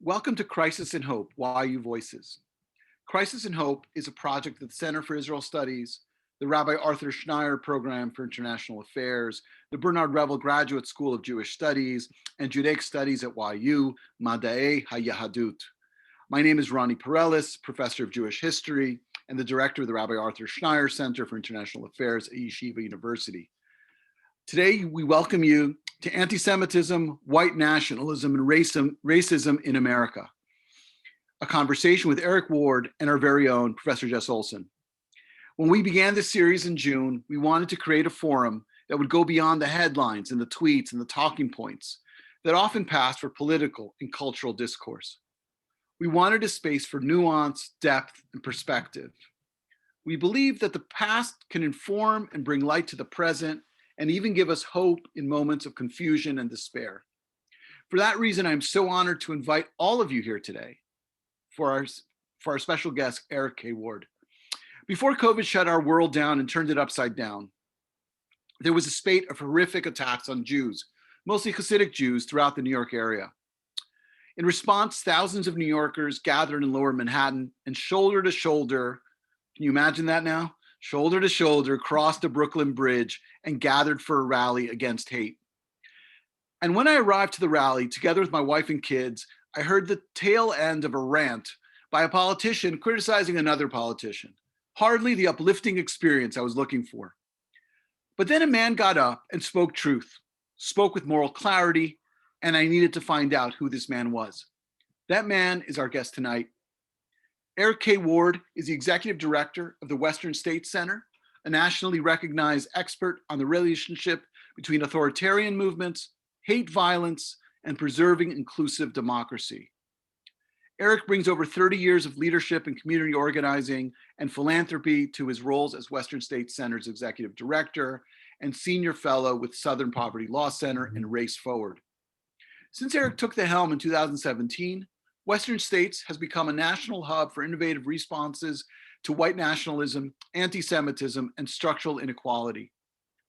Welcome to Crisis and Hope, YU Voices. Crisis and Hope is a project of the Center for Israel Studies, the Rabbi Arthur Schneier Program for International Affairs, the Bernard Revel Graduate School of Jewish Studies, and Judaic Studies at YU, Mada'ei HaYahadut. My name is Ronnie Perelis, Professor of Jewish History and the Director of the Rabbi Arthur Schneier Center for International Affairs at Yeshiva University. Today, we welcome you to Antisemitism, White Nationalism, and Racism in America, a conversation with Eric Ward and our very own Professor Jess Olson. When we began this series in June, we wanted to create a forum that would go beyond the headlines and the tweets and the talking points that often pass for political and cultural discourse. We wanted a space for nuance, depth, and perspective. We believe that the past can inform and bring light to the present and even give us hope in moments of confusion and despair. For that reason, I'm so honored to invite all of you here today for our special guest, Eric K. Ward. Before COVID shut our world down and turned it upside down, there was a spate of horrific attacks on Jews, mostly Hasidic Jews, throughout the New York area. In response, thousands of New Yorkers gathered in Lower Manhattan and shoulder to shoulder, can you imagine that now? Shoulder to shoulder, crossed the Brooklyn Bridge and gathered for a rally against hate. And when I arrived to the rally, together with my wife and kids, I heard the tail end of a rant by a politician criticizing another politician. Hardly the uplifting experience I was looking for. But then a man got up and spoke truth, spoke with moral clarity, and I needed to find out who this man was. That man is our guest tonight. Eric K. Ward is the executive director of the Western States Center, a nationally recognized expert on the relationship between authoritarian movements, hate violence, and preserving inclusive democracy. Eric brings over 30 years of leadership and community organizing and philanthropy to his roles as Western States Center's executive director and senior fellow with Southern Poverty Law Center and Race Forward. Since Eric took the helm in 2017, Western States has become a national hub for innovative responses to white nationalism, anti-Semitism, and structural inequality,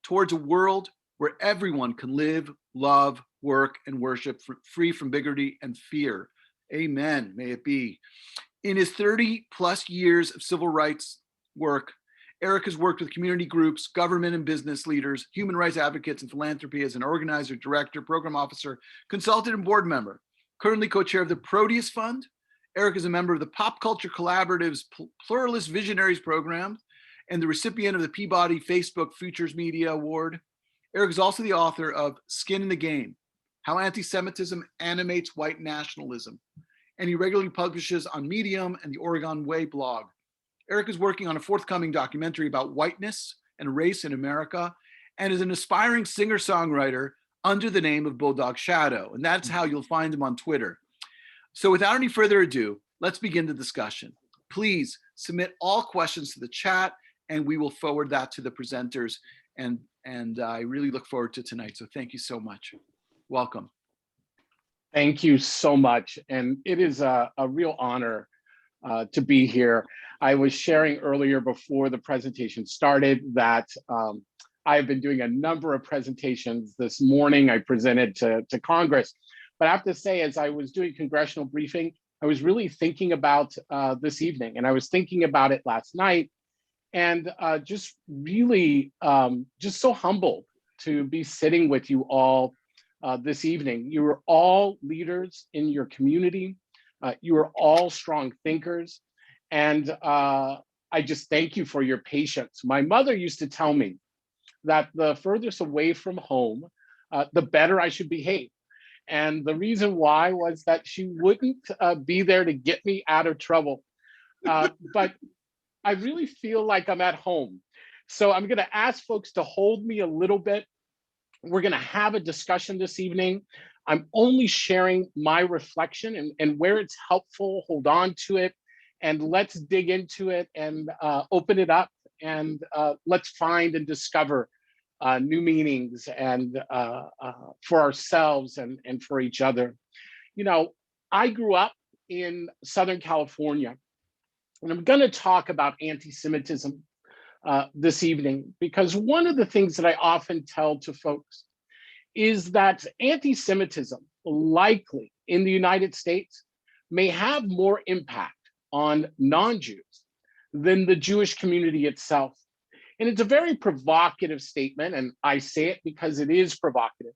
towards a world where everyone can live, love, work, and worship free from bigotry and fear. Amen, may it be. In his 30 plus years of civil rights work, Eric has worked with community groups, government and business leaders, human rights advocates, and philanthropy as an organizer, director, program officer, consultant, and board member. Currently co-chair of the Proteus Fund. Eric is a member of the Pop Culture Collaborative's Pluralist Visionaries Program and the recipient of the Peabody Facebook Futures Media Award. Eric is also the author of Skin in the Game, How Anti-Semitism Animates White Nationalism, and he regularly publishes on Medium and the Oregon Way blog. Eric is working on a forthcoming documentary about whiteness and race in America and is an aspiring singer-songwriter under the name of Bulldog Shadow, and that's how you'll find him on Twitter. So without any further ado, let's begin the discussion. Please submit all questions to the chat and we will forward that to the presenters. And I really look forward to tonight. So thank you so much. Welcome. Thank you so much. And it is a real honor to be here. I was sharing earlier before the presentation started that I've been doing a number of presentations. This morning I presented to Congress, but I have to say, as I was doing congressional briefing, I was really thinking about this evening, and I was thinking about it last night, and just really just so humbled to be sitting with you all this evening. You are all leaders in your community. You are all strong thinkers, and I just thank you for your patience. My mother used to tell me that the furthest away from home, the better I should behave. And the reason why was that she wouldn't be there to get me out of trouble. But I really feel like I'm at home. So I'm gonna ask folks to hold me a little bit. We're gonna have a discussion this evening. I'm only sharing my reflection and where it's helpful, hold on to it, and let's dig into it and open it up. And let's find and discover new meanings and for ourselves and for each other. You know, I grew up in Southern California, and I'm going to talk about anti-Semitism this evening, because one of the things that I often tell to folks is that anti-Semitism likely in the United States may have more impact on non-Jews than the Jewish community itself. And it's a very provocative statement, and I say it because it is provocative.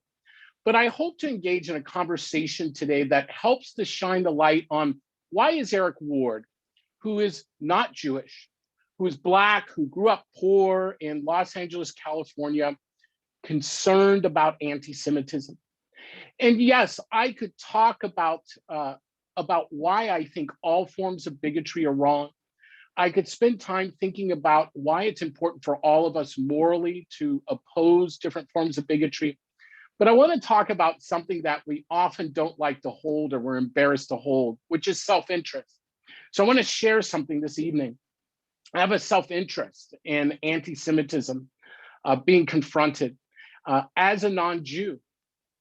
But I hope to engage in a conversation today that helps to shine the light on why is Eric Ward, who is not Jewish, who is Black, who grew up poor in Los Angeles, California, concerned about anti-Semitism. And yes, I could talk about why I think all forms of bigotry are wrong. I could spend time thinking about why it's important for all of us morally to oppose different forms of bigotry. But I want to talk about something that we often don't like to hold or we're embarrassed to hold, which is self-interest. So I want to share something this evening. I have a self-interest in anti-Semitism being confronted. As a non-Jew,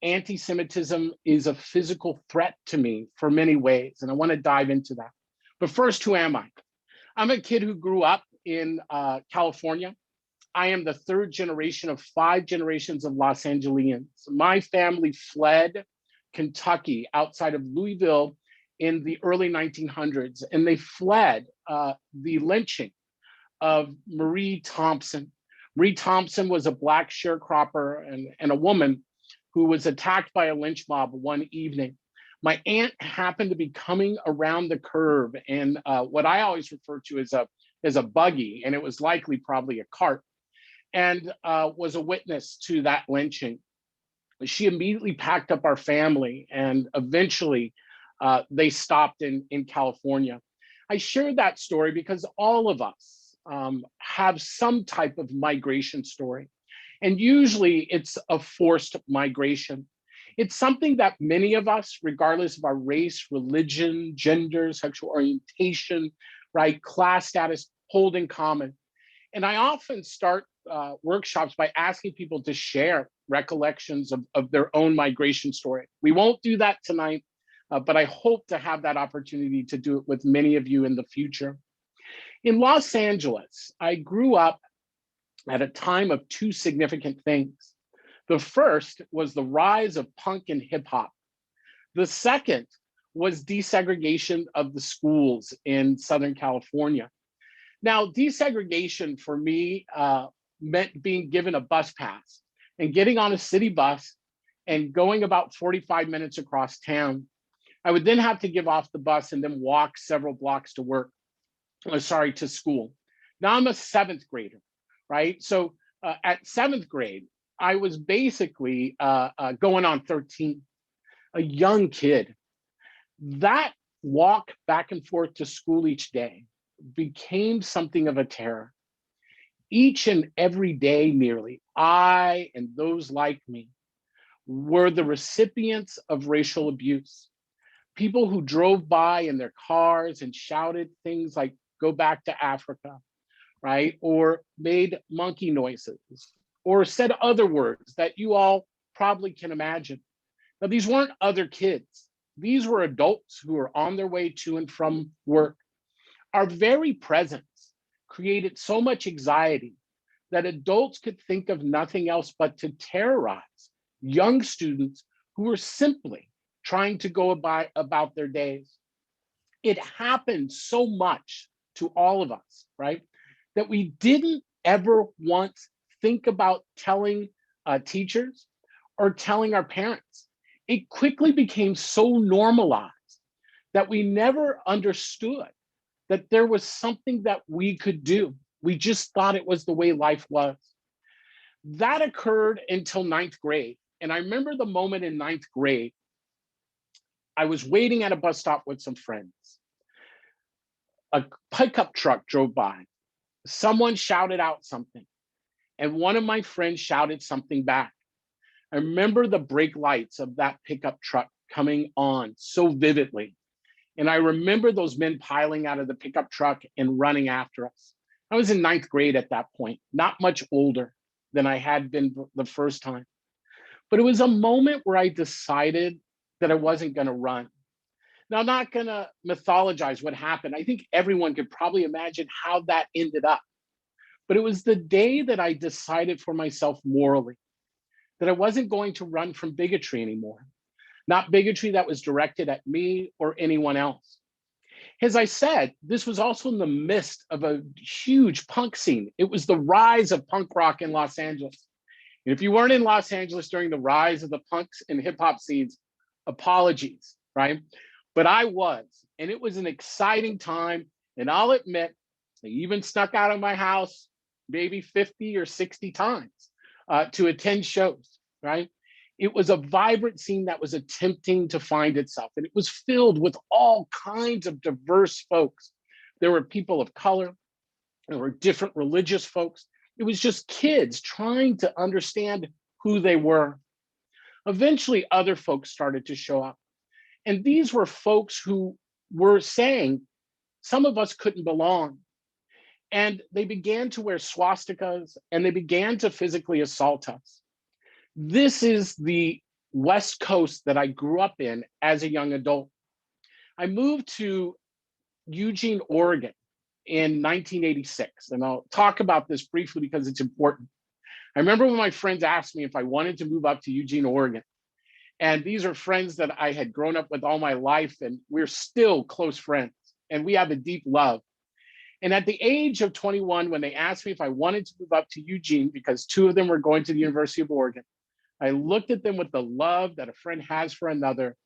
anti-Semitism is a physical threat to me for many ways, and I want to dive into that. But first, who am I? I'm a kid who grew up in California. I am the third generation of 5 generations of Los Angeles. My family fled Kentucky outside of Louisville in the early 1900s, and they fled the lynching of Marie Thompson. Marie Thompson was a Black sharecropper and a woman who was attacked by a lynch mob one evening. My aunt happened to be coming around the curve in what I always refer to as a buggy, and it was likely probably a cart, and was a witness to that lynching. She immediately packed up our family, and eventually they stopped in California. I share that story because all of us have some type of migration story. And usually it's a forced migration. It's something that many of us, regardless of our race, religion, gender, sexual orientation, right, class status, hold in common. And I often start workshops by asking people to share recollections of their own migration story. We won't do that tonight, but I hope to have that opportunity to do it with many of you in the future. In Los Angeles, I grew up at a time of 2 significant things. The first was the rise of punk and hip hop. The second was desegregation of the schools in Southern California. Now, desegregation for me meant being given a bus pass and getting on a city bus and going about 45 minutes across town. I would then have to give off the bus and then walk several blocks to school. Now I'm a 7th grader, right? So at 7th grade, I was basically going on 13, a young kid. That walk back and forth to school each day became something of a terror. Each and every day, nearly, I and those like me were the recipients of racial abuse. People who drove by in their cars and shouted things like, "Go back to Africa," right? Or made monkey noises, or said other words that you all probably can imagine. Now, these weren't other kids. These were adults who were on their way to and from work. Our very presence created so much anxiety that adults could think of nothing else but to terrorize young students who were simply trying to go about their days. It happened so much to all of us, right, that we didn't ever once think about telling teachers or telling our parents. It quickly became so normalized that we never understood that there was something that we could do. We just thought it was the way life was. That occurred until 9th grade. And I remember the moment in 9th grade, I was waiting at a bus stop with some friends. A pickup truck drove by. Someone shouted out something, and one of my friends shouted something back. I remember the brake lights of that pickup truck coming on so vividly. And I remember those men piling out of the pickup truck and running after us. I was in 9th grade at that point, not much older than I had been the first time. But it was a moment where I decided that I wasn't going to run. Now, I'm not going to mythologize what happened. I think everyone could probably imagine how that ended up. But it was the day that I decided for myself morally that I wasn't going to run from bigotry anymore, not bigotry that was directed at me or anyone else. As I said, this was also in the midst of a huge punk scene. It was the rise of punk rock in Los Angeles. And if you weren't in Los Angeles during the rise of the punks and hip hop scenes, apologies, right? But I was, and it was an exciting time. And I'll admit, I even snuck out of my house maybe 50 or 60 times to attend shows, right? It was a vibrant scene that was attempting to find itself, and it was filled with all kinds of diverse folks. There were people of color, there were different religious folks. It was just kids trying to understand who they were. Eventually, other folks started to show up. And these were folks who were saying, some of us couldn't belong. And they began to wear swastikas and they began to physically assault us. This is the West Coast that I grew up in as a young adult. I moved to Eugene, Oregon in 1986. And I'll talk about this briefly because it's important. I remember when my friends asked me if I wanted to move up to Eugene, Oregon. And these are friends that I had grown up with all my life, and we're still close friends, and we have a deep love. And at the age of 21, when they asked me if I wanted to move up to Eugene, because two of them were going to the University of Oregon, I looked at them with the love that a friend has for another.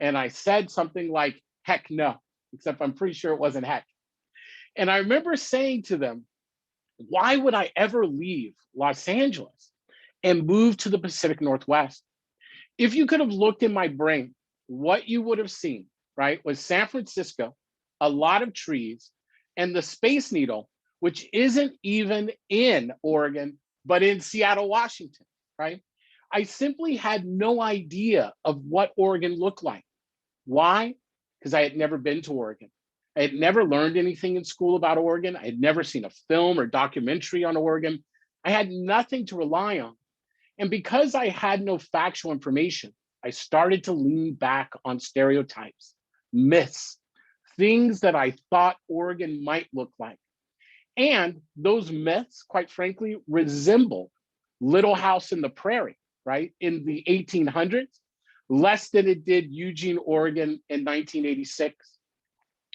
And I said something like, heck no, except I'm pretty sure it wasn't heck. And I remember saying to them, why would I ever leave Los Angeles and move to the Pacific Northwest? If you could have looked in my brain, what you would have seen, right, was San Francisco, a lot of trees, and the Space Needle, which isn't even in Oregon, but in Seattle, Washington, right? I simply had no idea of what Oregon looked like. Why? Because I had never been to Oregon. I had never learned anything in school about Oregon. I had never seen a film or documentary on Oregon. I had nothing to rely on. And because I had no factual information, I started to lean back on stereotypes, myths, things that I thought Oregon might look like. And those myths, quite frankly, resemble Little House in the Prairie, right, in the 1800s, less than it did Eugene, Oregon in 1986.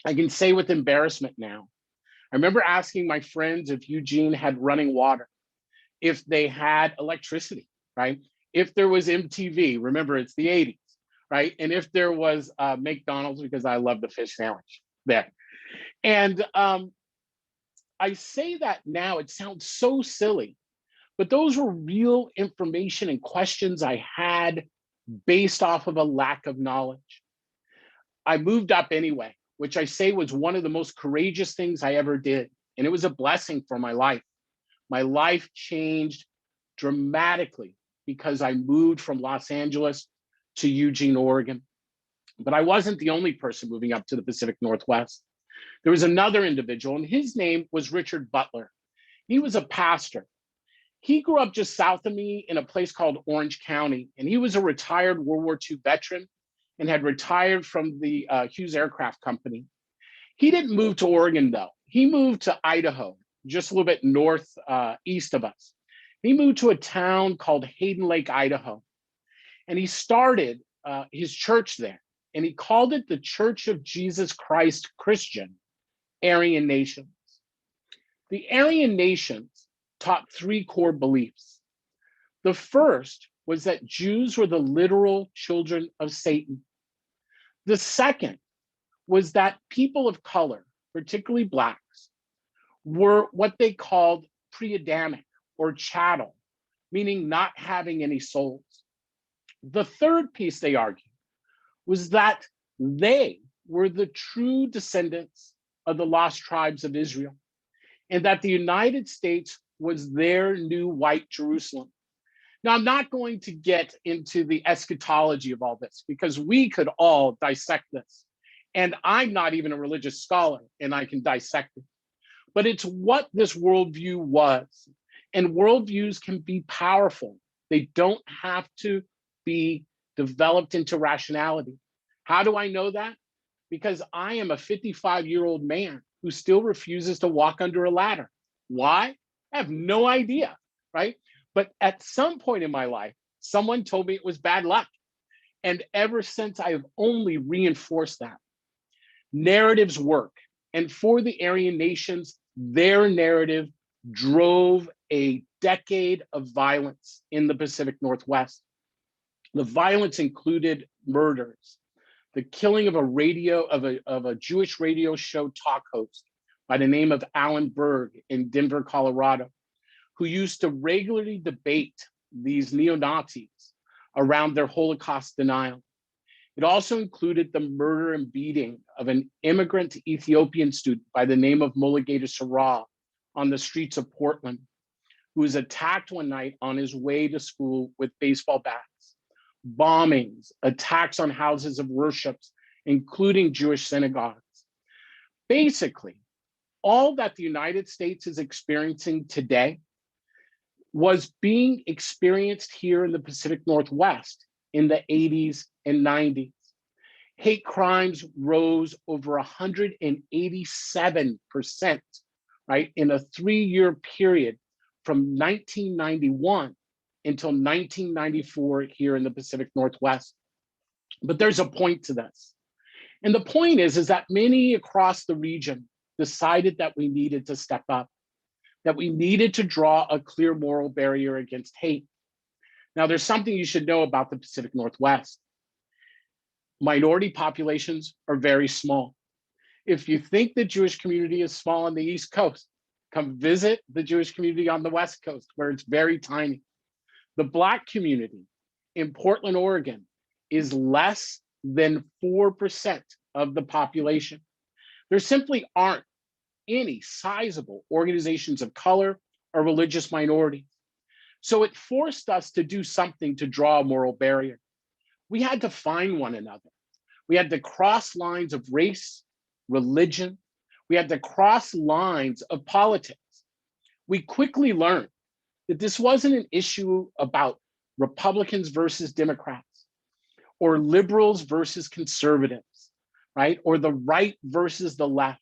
I can say with embarrassment now, I remember asking my friends if Eugene had running water, if they had electricity, right? If there was MTV, remember it's the 80s, right? And if there was McDonald's, because I love the fish sandwich there. And I say that now, it sounds so silly, but those were real information and questions I had based off of a lack of knowledge. I moved up anyway, which I say was one of the most courageous things I ever did. And it was a blessing for my life. My life changed dramatically because I moved from Los Angeles to Eugene, Oregon. But I wasn't the only person moving up to the Pacific Northwest. There was another individual, and his name was Richard Butler. He was a pastor. He grew up just south of me in a place called Orange County, and he was a retired World War II veteran and had retired from the Hughes Aircraft Company. He didn't move to Oregon, though. He moved to Idaho, just a little bit northeast of us. He moved to a town called Hayden Lake, Idaho, and he started his church there, and he called it the Church of Jesus Christ Christian Aryan Nations. The Aryan Nations taught three core beliefs. The first was that Jews were the literal children of Satan. The second was that people of color, particularly Blacks, were what they called pre-Adamic or chattel, meaning not having any souls. The third piece they argued was that they were the true descendants of the lost tribes of Israel, and that the United States was their new white Jerusalem. Now, I'm not going to get into the eschatology of all this because we could all dissect this. And I'm not even a religious scholar, and I can dissect it. But it's what this worldview was. And worldviews can be powerful. They don't have to be developed into rationality. How do I know that? Because I am a 55-year-old man who still refuses to walk under a ladder. Why? I have no idea, right? But at some point in my life, someone told me it was bad luck. And ever since, I have only reinforced that. Narratives work. And for the Aryan nations, their narrative drove a decade of violence in the Pacific Northwest. The violence included murders, the killing of a Jewish radio show talk host by the name of Alan Berg in Denver, Colorado, who used to regularly debate these neo-Nazis around their Holocaust denial. It also included the murder and beating of an immigrant Ethiopian student by the name of Mulugeta Sarah on the streets of Portland, who was attacked one night on his way to school with baseball bats. Bombings, attacks on houses of worship, including Jewish synagogues. Basically, all that the United States is experiencing today was being experienced here in the Pacific Northwest in the 80s and 90s. Hate crimes rose over 187%, right, in a 3-year period from 1991 until 1994 here in the Pacific Northwest. But there's a point to this. And the point is that many across the region decided that we needed to step up, that we needed to draw a clear moral barrier against hate. Now, there's something you should know about the Pacific Northwest. Minority populations are very small. If you think the Jewish community is small on the East Coast, come visit the Jewish community on the West Coast, where it's very tiny. The Black community in Portland, Oregon, is less than 4% of the population. There simply aren't any sizable organizations of color or religious minorities. So it forced us to do something to draw a moral barrier. We had to find one another. We had to cross lines of race, religion. We had to cross lines of politics. We quickly learned that this wasn't an issue about Republicans versus Democrats, or liberals versus conservatives, right? Or the right versus the left.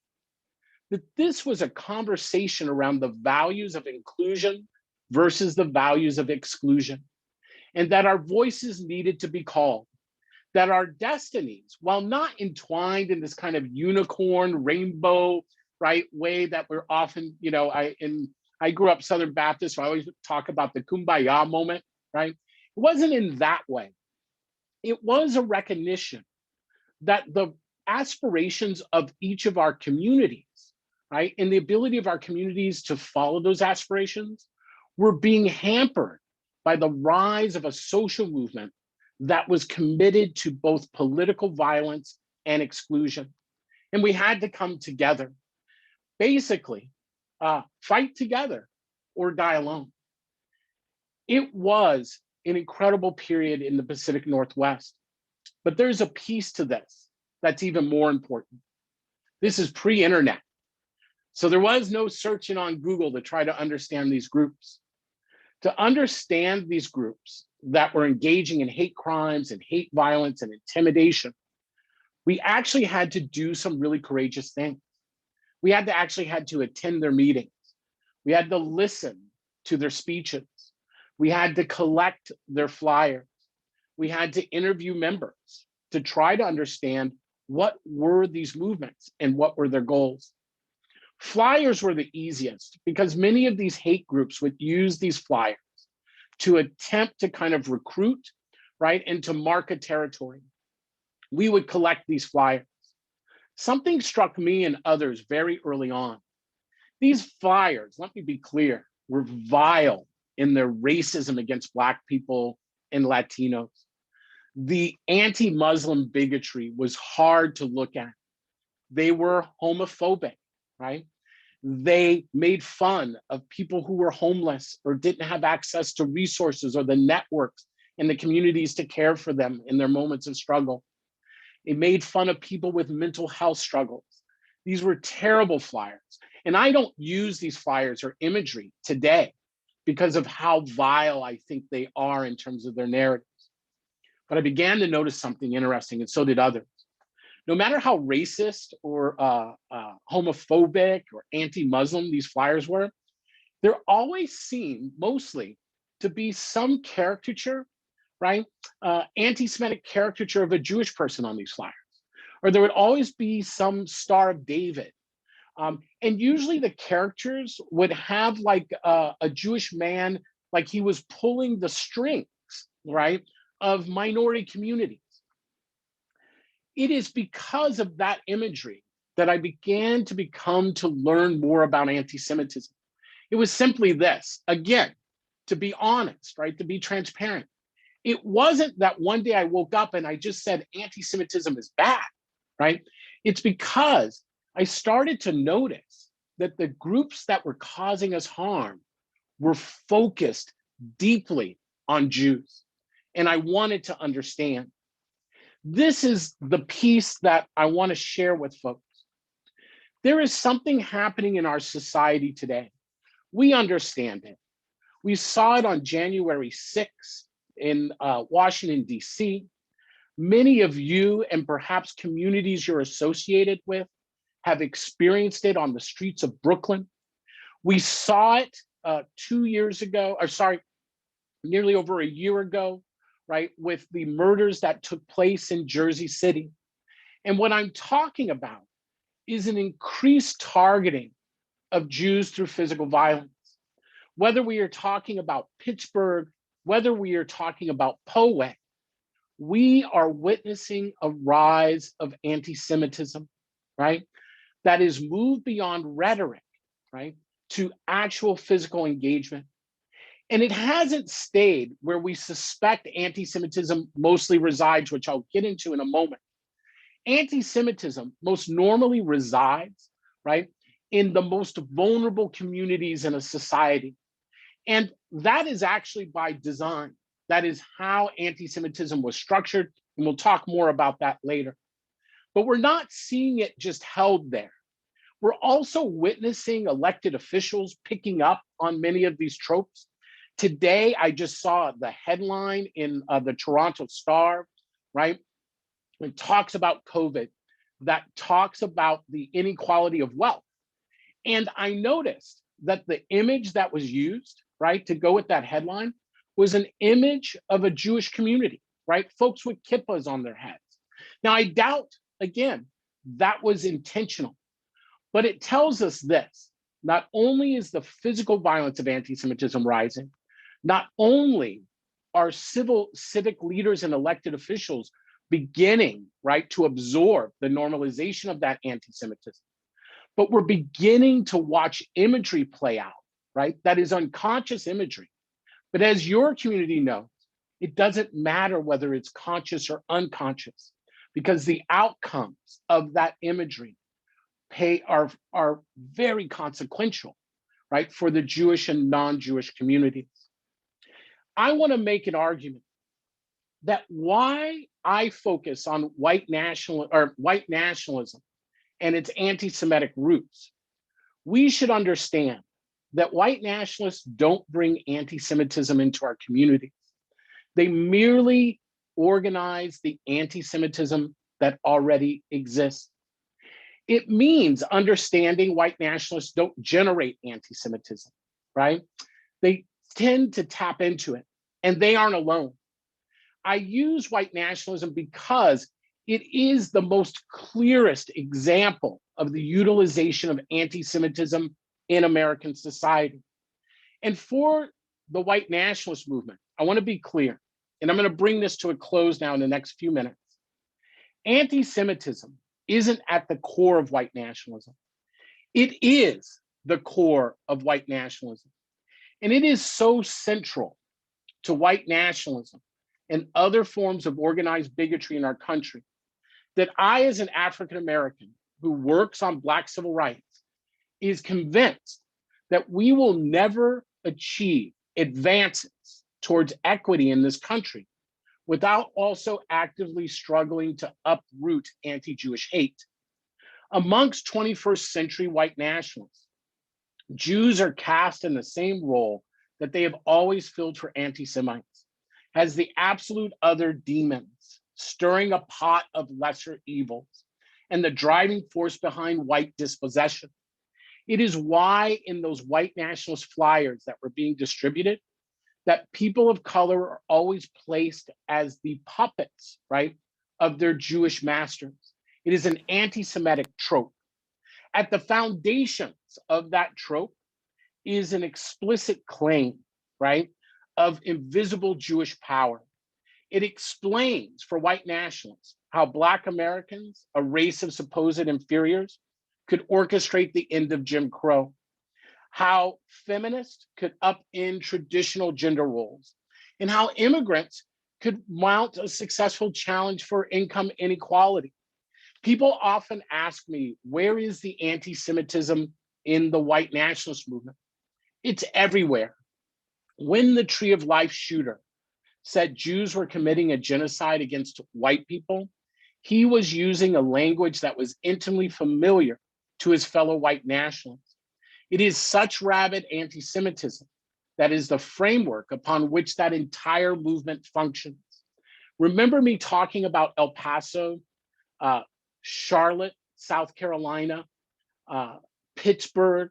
That this was a conversation around the values of inclusion versus the values of exclusion, and that our voices needed to be called, that our destinies, while not entwined in this kind of unicorn, rainbow, right, way that we're often, I grew up Southern Baptist, so I always talk about the kumbaya moment, right? It wasn't in that way. It was a recognition that the aspirations of each of our communities, right, and the ability of our communities to follow those aspirations were being hampered by the rise of a social movement that was committed to both political violence and exclusion. And we had to come together, basically, fight together or die alone. It was an incredible period in the Pacific Northwest, but there's a piece to this that's even more important. This is pre-internet. So there was no searching on Google to try to understand these groups. To understand these groups that were engaging in hate crimes and hate violence and intimidation, we actually had to do some really courageous things. We had to attend their meetings. We had to listen to their speeches. We had to collect their flyers. We had to interview members to try to understand what were these movements and what were their goals. Flyers were the easiest because many of these hate groups would use these flyers to attempt to kind of recruit, right, and to mark a territory. We would collect these flyers. Something struck me and others very early on. These flyers, let me be clear, were vile in their racism against Black people and Latinos. The anti-Muslim bigotry was hard to look at. They were homophobic, right? They made fun of people who were homeless or didn't have access to resources or the networks and the communities to care for them in their moments of struggle. It made fun of people with mental health struggles. These were terrible flyers. And I don't use these flyers or imagery today because of how vile I think they are in terms of their narratives. But I began to notice something interesting, and so did others. No matter how racist or homophobic or anti-Muslim these flyers were, there always seemed mostly to be some caricature, right? Anti-Semitic caricature of a Jewish person on these flyers. Or there would always be some Star of David. And usually the characters would have like a Jewish man, like he was pulling the strings, right, of minority communities. It is because of that imagery that I began to learn more about anti-Semitism. It was simply this, again, to be honest, right, to be transparent. It wasn't that one day I woke up and I just said anti-Semitism is bad, right? It's because I started to notice that the groups that were causing us harm were focused deeply on Jews. And I wanted to understand. This is the piece that I want to share with folks. There is something happening in our society today. We understand it. We saw it on January 6th in Washington, D.C. Many of you and perhaps communities you're associated with have experienced it on the streets of Brooklyn. We saw it 2 years ago, or sorry, nearly over a year ago, right, with the murders that took place in Jersey City. And what I'm talking about is an increased targeting of Jews through physical violence. Whether we are talking about Pittsburgh, whether we are talking about Poway, we are witnessing a rise of anti-Semitism, right? That is moved beyond rhetoric, right, to actual physical engagement. And it hasn't stayed where we suspect anti-Semitism mostly resides, which I'll get into in a moment. Anti-Semitism most normally resides, right, in the most vulnerable communities in a society. And that is actually by design. That is how anti-Semitism was structured, and we'll talk more about that later. But we're not seeing it just held there. We're also witnessing elected officials picking up on many of these tropes. Today, I just saw the headline in the Toronto Star, right? It talks about COVID, that talks about the inequality of wealth. And I noticed that the image that was used, right, to go with that headline was an image of a Jewish community, right? Folks with kippahs on their heads. Now, I doubt, again, that was intentional, but it tells us this. Not only is the physical violence of anti-Semitism rising, not only are civic leaders and elected officials beginning, right, to absorb the normalization of that anti-Semitism, but we're beginning to watch imagery play out, right? That is unconscious imagery. But as your community knows, it doesn't matter whether it's conscious or unconscious, because the outcomes of that imagery are very consequential, right, for the Jewish and non-Jewish communities. I want to make an argument that why I focus on white nationalism and its anti-Semitic roots. We should understand that white nationalists don't bring anti-Semitism into our communities. They merely organize the anti-Semitism that already exists. It means understanding white nationalists don't generate anti-Semitism, right? They tend to tap into it, and they aren't alone. I use white nationalism because it is the most clearest example of the utilization of anti-Semitism in American society. And for the white nationalist movement, I want to be clear, and I'm going to bring this to a close now in the next few minutes. Anti-Semitism isn't at the core of white nationalism. It is the core of white nationalism. And it is so central to white nationalism and other forms of organized bigotry in our country that I, as an African American who works on Black civil rights, is convinced that we will never achieve advances towards equity in this country without also actively struggling to uproot anti-Jewish hate. Amongst 21st century white nationalists, Jews are cast in the same role that they have always filled for anti-Semites, as the absolute other demons, stirring a pot of lesser evils, and the driving force behind white dispossession. It is why in those white nationalist flyers that were being distributed, that people of color are always placed as the puppets, right, of their Jewish masters. It is an anti-Semitic trope. At the foundations of that trope is an explicit claim, right, of invisible Jewish power. It explains for white nationalists how Black Americans, a race of supposed inferiors, could orchestrate the end of Jim Crow, how feminists could upend traditional gender roles, and how immigrants could mount a successful challenge for income inequality. People often ask me, where is the anti-Semitism in the white nationalist movement? It's everywhere. When the Tree of Life shooter said Jews were committing a genocide against white people, he was using a language that was intimately familiar to his fellow white nationalists. It is such rabid anti-Semitism that is the framework upon which that entire movement functions. Remember me talking about El Paso, Charlotte, South Carolina, Pittsburgh,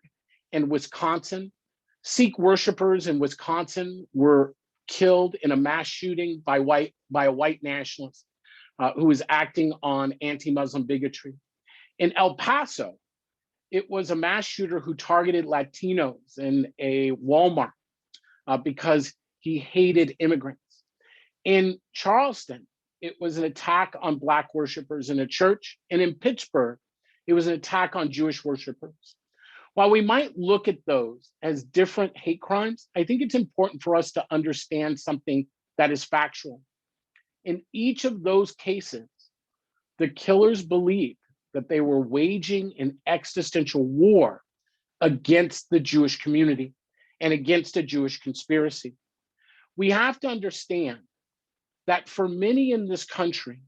and Wisconsin? Sikh worshipers in Wisconsin were killed in a mass shooting by a white nationalist who was acting on anti-Muslim bigotry. In El Paso, it was a mass shooter who targeted Latinos in a Walmart because he hated immigrants. In Charleston, it was an attack on Black worshipers in a church. And in Pittsburgh, it was an attack on Jewish worshipers. While we might look at those as different hate crimes, I think it's important for us to understand something that is factual. In each of those cases, the killers believed that they were waging an existential war against the Jewish community and against a Jewish conspiracy. We have to understand that for many in this country,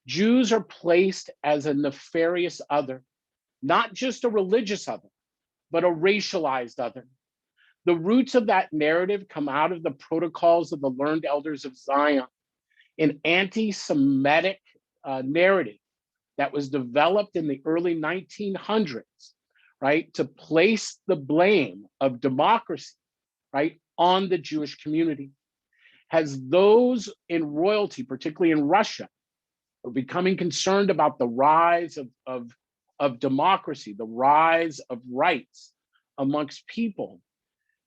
Jews are placed as a nefarious other, not just a religious other, but a racialized other. The roots of that narrative come out of the protocols of the learned elders of Zion, an anti-Semitic narrative that was developed in the early 1900s, right, to place the blame of democracy, right, on the Jewish community. As those in royalty, particularly in Russia, are becoming concerned about the rise of democracy, the rise of rights amongst people,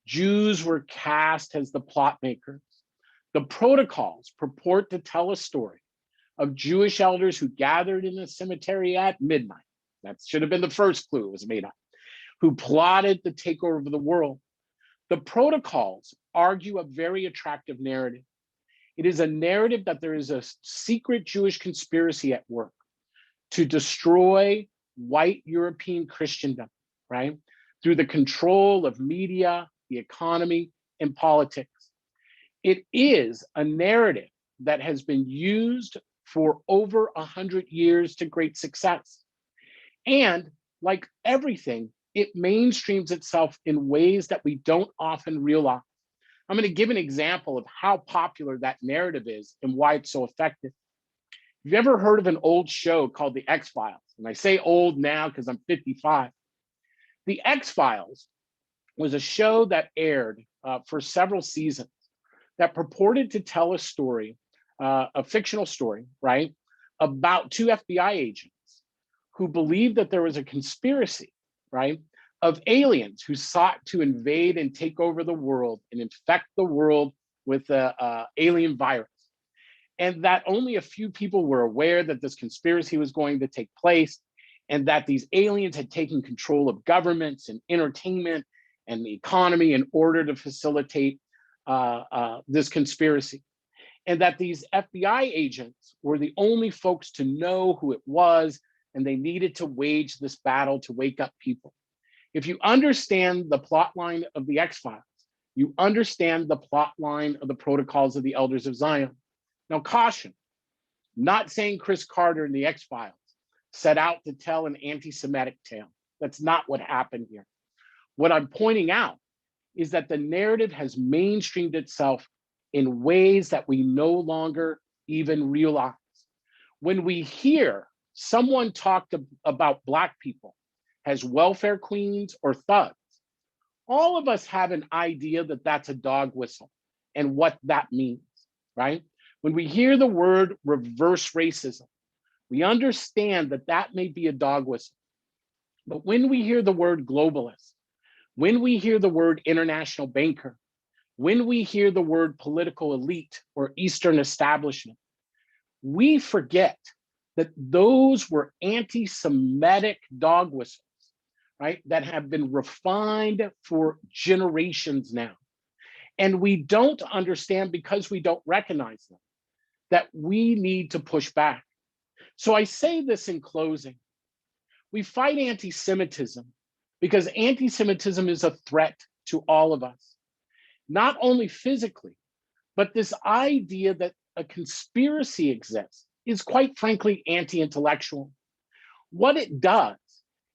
Jews were cast as the plot makers. The protocols purport to tell a story of Jewish elders who gathered in the cemetery at midnight. That should have been the first clue it was made up, who plotted the takeover of the world. The protocols argue a very attractive narrative. It is a narrative that there is a secret Jewish conspiracy at work to destroy white European Christendom, right? Through the control of media, the economy, and politics. It is a narrative that has been used for over 100 years to great success. And like everything, it mainstreams itself in ways that we don't often realize. I'm going to give an example of how popular that narrative is and why it's so effective. Have you ever heard of an old show called The X-Files? And I say old now because I'm 55. The X-Files was a show that aired for several seasons that purported to tell a story, a fictional story, right, about two FBI agents who believed that there was a conspiracy, right, of aliens who sought to invade and take over the world and infect the world with an alien virus. And that only a few people were aware that this conspiracy was going to take place, and that these aliens had taken control of governments and entertainment and the economy in order to facilitate this conspiracy. And that these FBI agents were the only folks to know who it was, and they needed to wage this battle to wake up people. If you understand the plot line of the X-Files, you understand the plot line of the protocols of the Elders of Zion. Now, caution, not saying Chris Carter and the X-Files set out to tell an anti-Semitic tale. That's not what happened here. What I'm pointing out is that the narrative has mainstreamed itself in ways that we no longer even realize. When we hear someone talk about Black people as welfare queens or thugs, all of us have an idea that that's a dog whistle. and what that means, right? When we hear the word reverse racism, we understand that that may be a dog whistle. But when we hear the word globalist, when we hear the word international banker, when we hear the word political elite or Eastern establishment, we forget that those were anti-Semitic dog whistles, right? That have been refined for generations now. And we don't understand, because we don't recognize them, that we need to push back. So I say this in closing. We fight anti-Semitism because anti-Semitism is a threat to all of us, not only physically, but this idea that a conspiracy exists is, quite frankly, anti-intellectual. What it does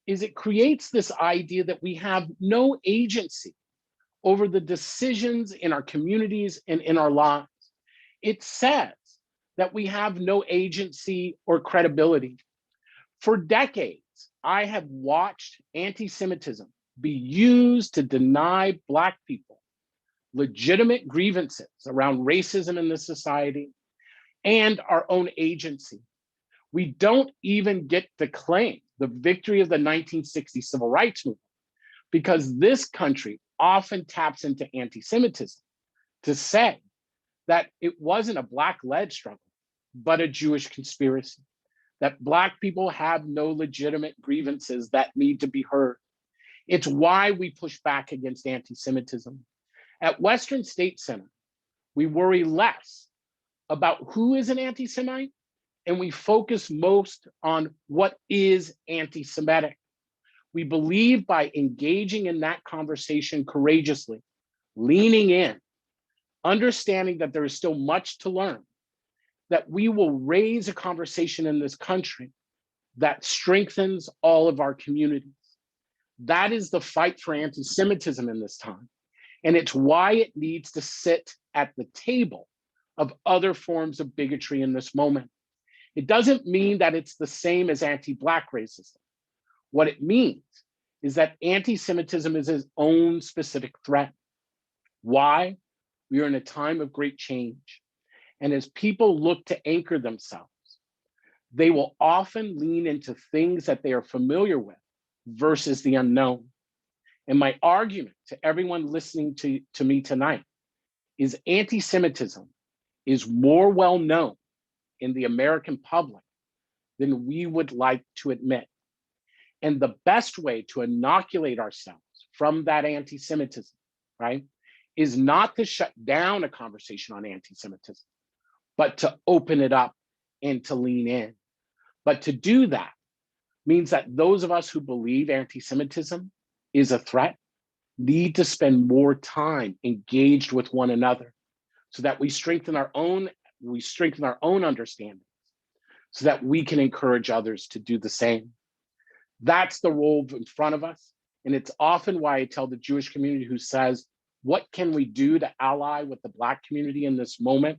is it creates this idea that we have no agency over the decisions in our communities and in our lives. It says that we have no agency or credibility. For decades, I have watched anti-Semitism be used to deny Black people legitimate grievances around racism in this society and our own agency. We don't even get to claim the victory of the 1960 Civil Rights Movement, because this country often taps into anti-Semitism to say that it wasn't a Black-led struggle, but a Jewish conspiracy, that Black people have no legitimate grievances that need to be heard. It's why we push back against anti-Semitism. At Western State Center, we worry less about who is an anti-Semite, and we focus most on what is anti-Semitic. We believe by engaging in that conversation courageously, leaning in, understanding that there is still much to learn, that we will raise a conversation in this country that strengthens all of our communities. That is the fight for anti-Semitism in this time. And it's why it needs to sit at the table of other forms of bigotry in this moment. It doesn't mean that it's the same as anti-Black racism. What it means is that anti-Semitism is its own specific threat. Why? We are in a time of great change. And as people look to anchor themselves, they will often lean into things that they are familiar with versus the unknown. And my argument to everyone listening to me tonight is anti-Semitism is more well known in the American public than we would like to admit. And the best way to inoculate ourselves from that anti-Semitism, right, is not to shut down a conversation on anti-Semitism, but to open it up and to lean in. But to do that means that those of us who believe anti-Semitism is a threat need to spend more time engaged with one another so that we strengthen our own understanding so that we can encourage others to do the same. That's the role in front of us. And it's often why I tell the Jewish community who says, what can we do to ally with the Black community in this moment?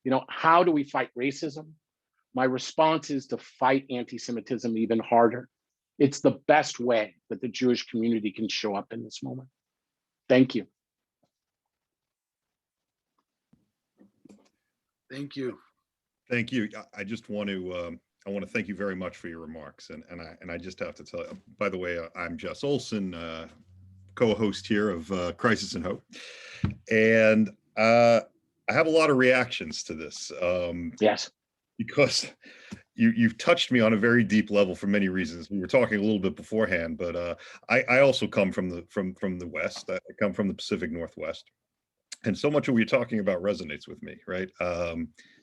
You know, how do we fight racism? My response is to fight anti-Semitism even harder. It's the best way that the Jewish community can show up in this moment. Thank you. Thank you. Thank you. I just want to thank you very much for your remarks. And I just have to tell you, by the way, I'm Jess Olson, co-host here of Crisis and Hope. And I have a lot of reactions to this. Yes. Because you've touched me on a very deep level for many reasons. We were talking a little bit beforehand, but I also come from the West. I come from the Pacific Northwest. And so much of what you're talking about resonates with me, right?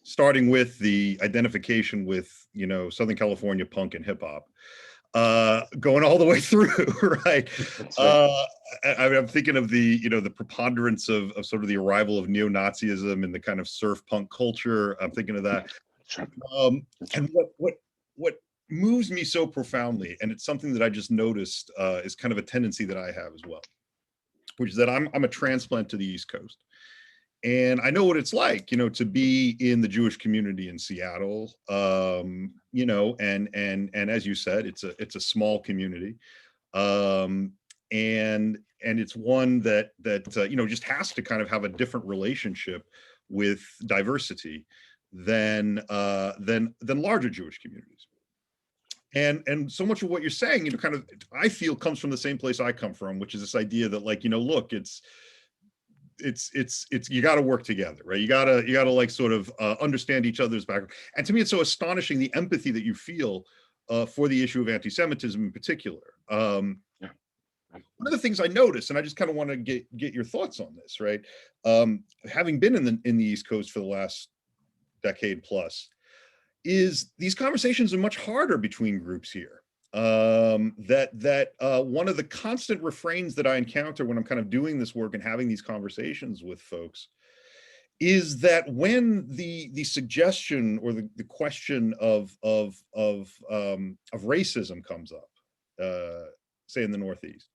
Starting with the identification with, Southern California punk and hip hop, going all the way through, right? I'm thinking of the preponderance of sort of the arrival of neo-Nazism and the kind of surf punk culture. I'm thinking of that. And what moves me so profoundly, and it's something that I just noticed is kind of a tendency that I have as well, which is that I'm a transplant to the East Coast. And I know what it's like, to be in the Jewish community in Seattle, and as you said, it's a small community. and it's one that just has to kind of have a different relationship with diversity than larger Jewish communities. And so much of what you're saying, kind of, I feel, comes from the same place I come from, which is this idea that, like, look, it's you got to work together, right? You got to like sort of understand each other's background. And to me, it's so astonishing, the empathy that you feel for the issue of anti-Semitism in particular. One of the things I noticed, and I just kind of want to get your thoughts on this, right? Having been in the East Coast for the last decade plus, is these conversations are much harder between groups here. That one of the constant refrains that I encounter when I'm kind of doing this work and having these conversations with folks is that when the suggestion or the question of racism comes up, say in the Northeast,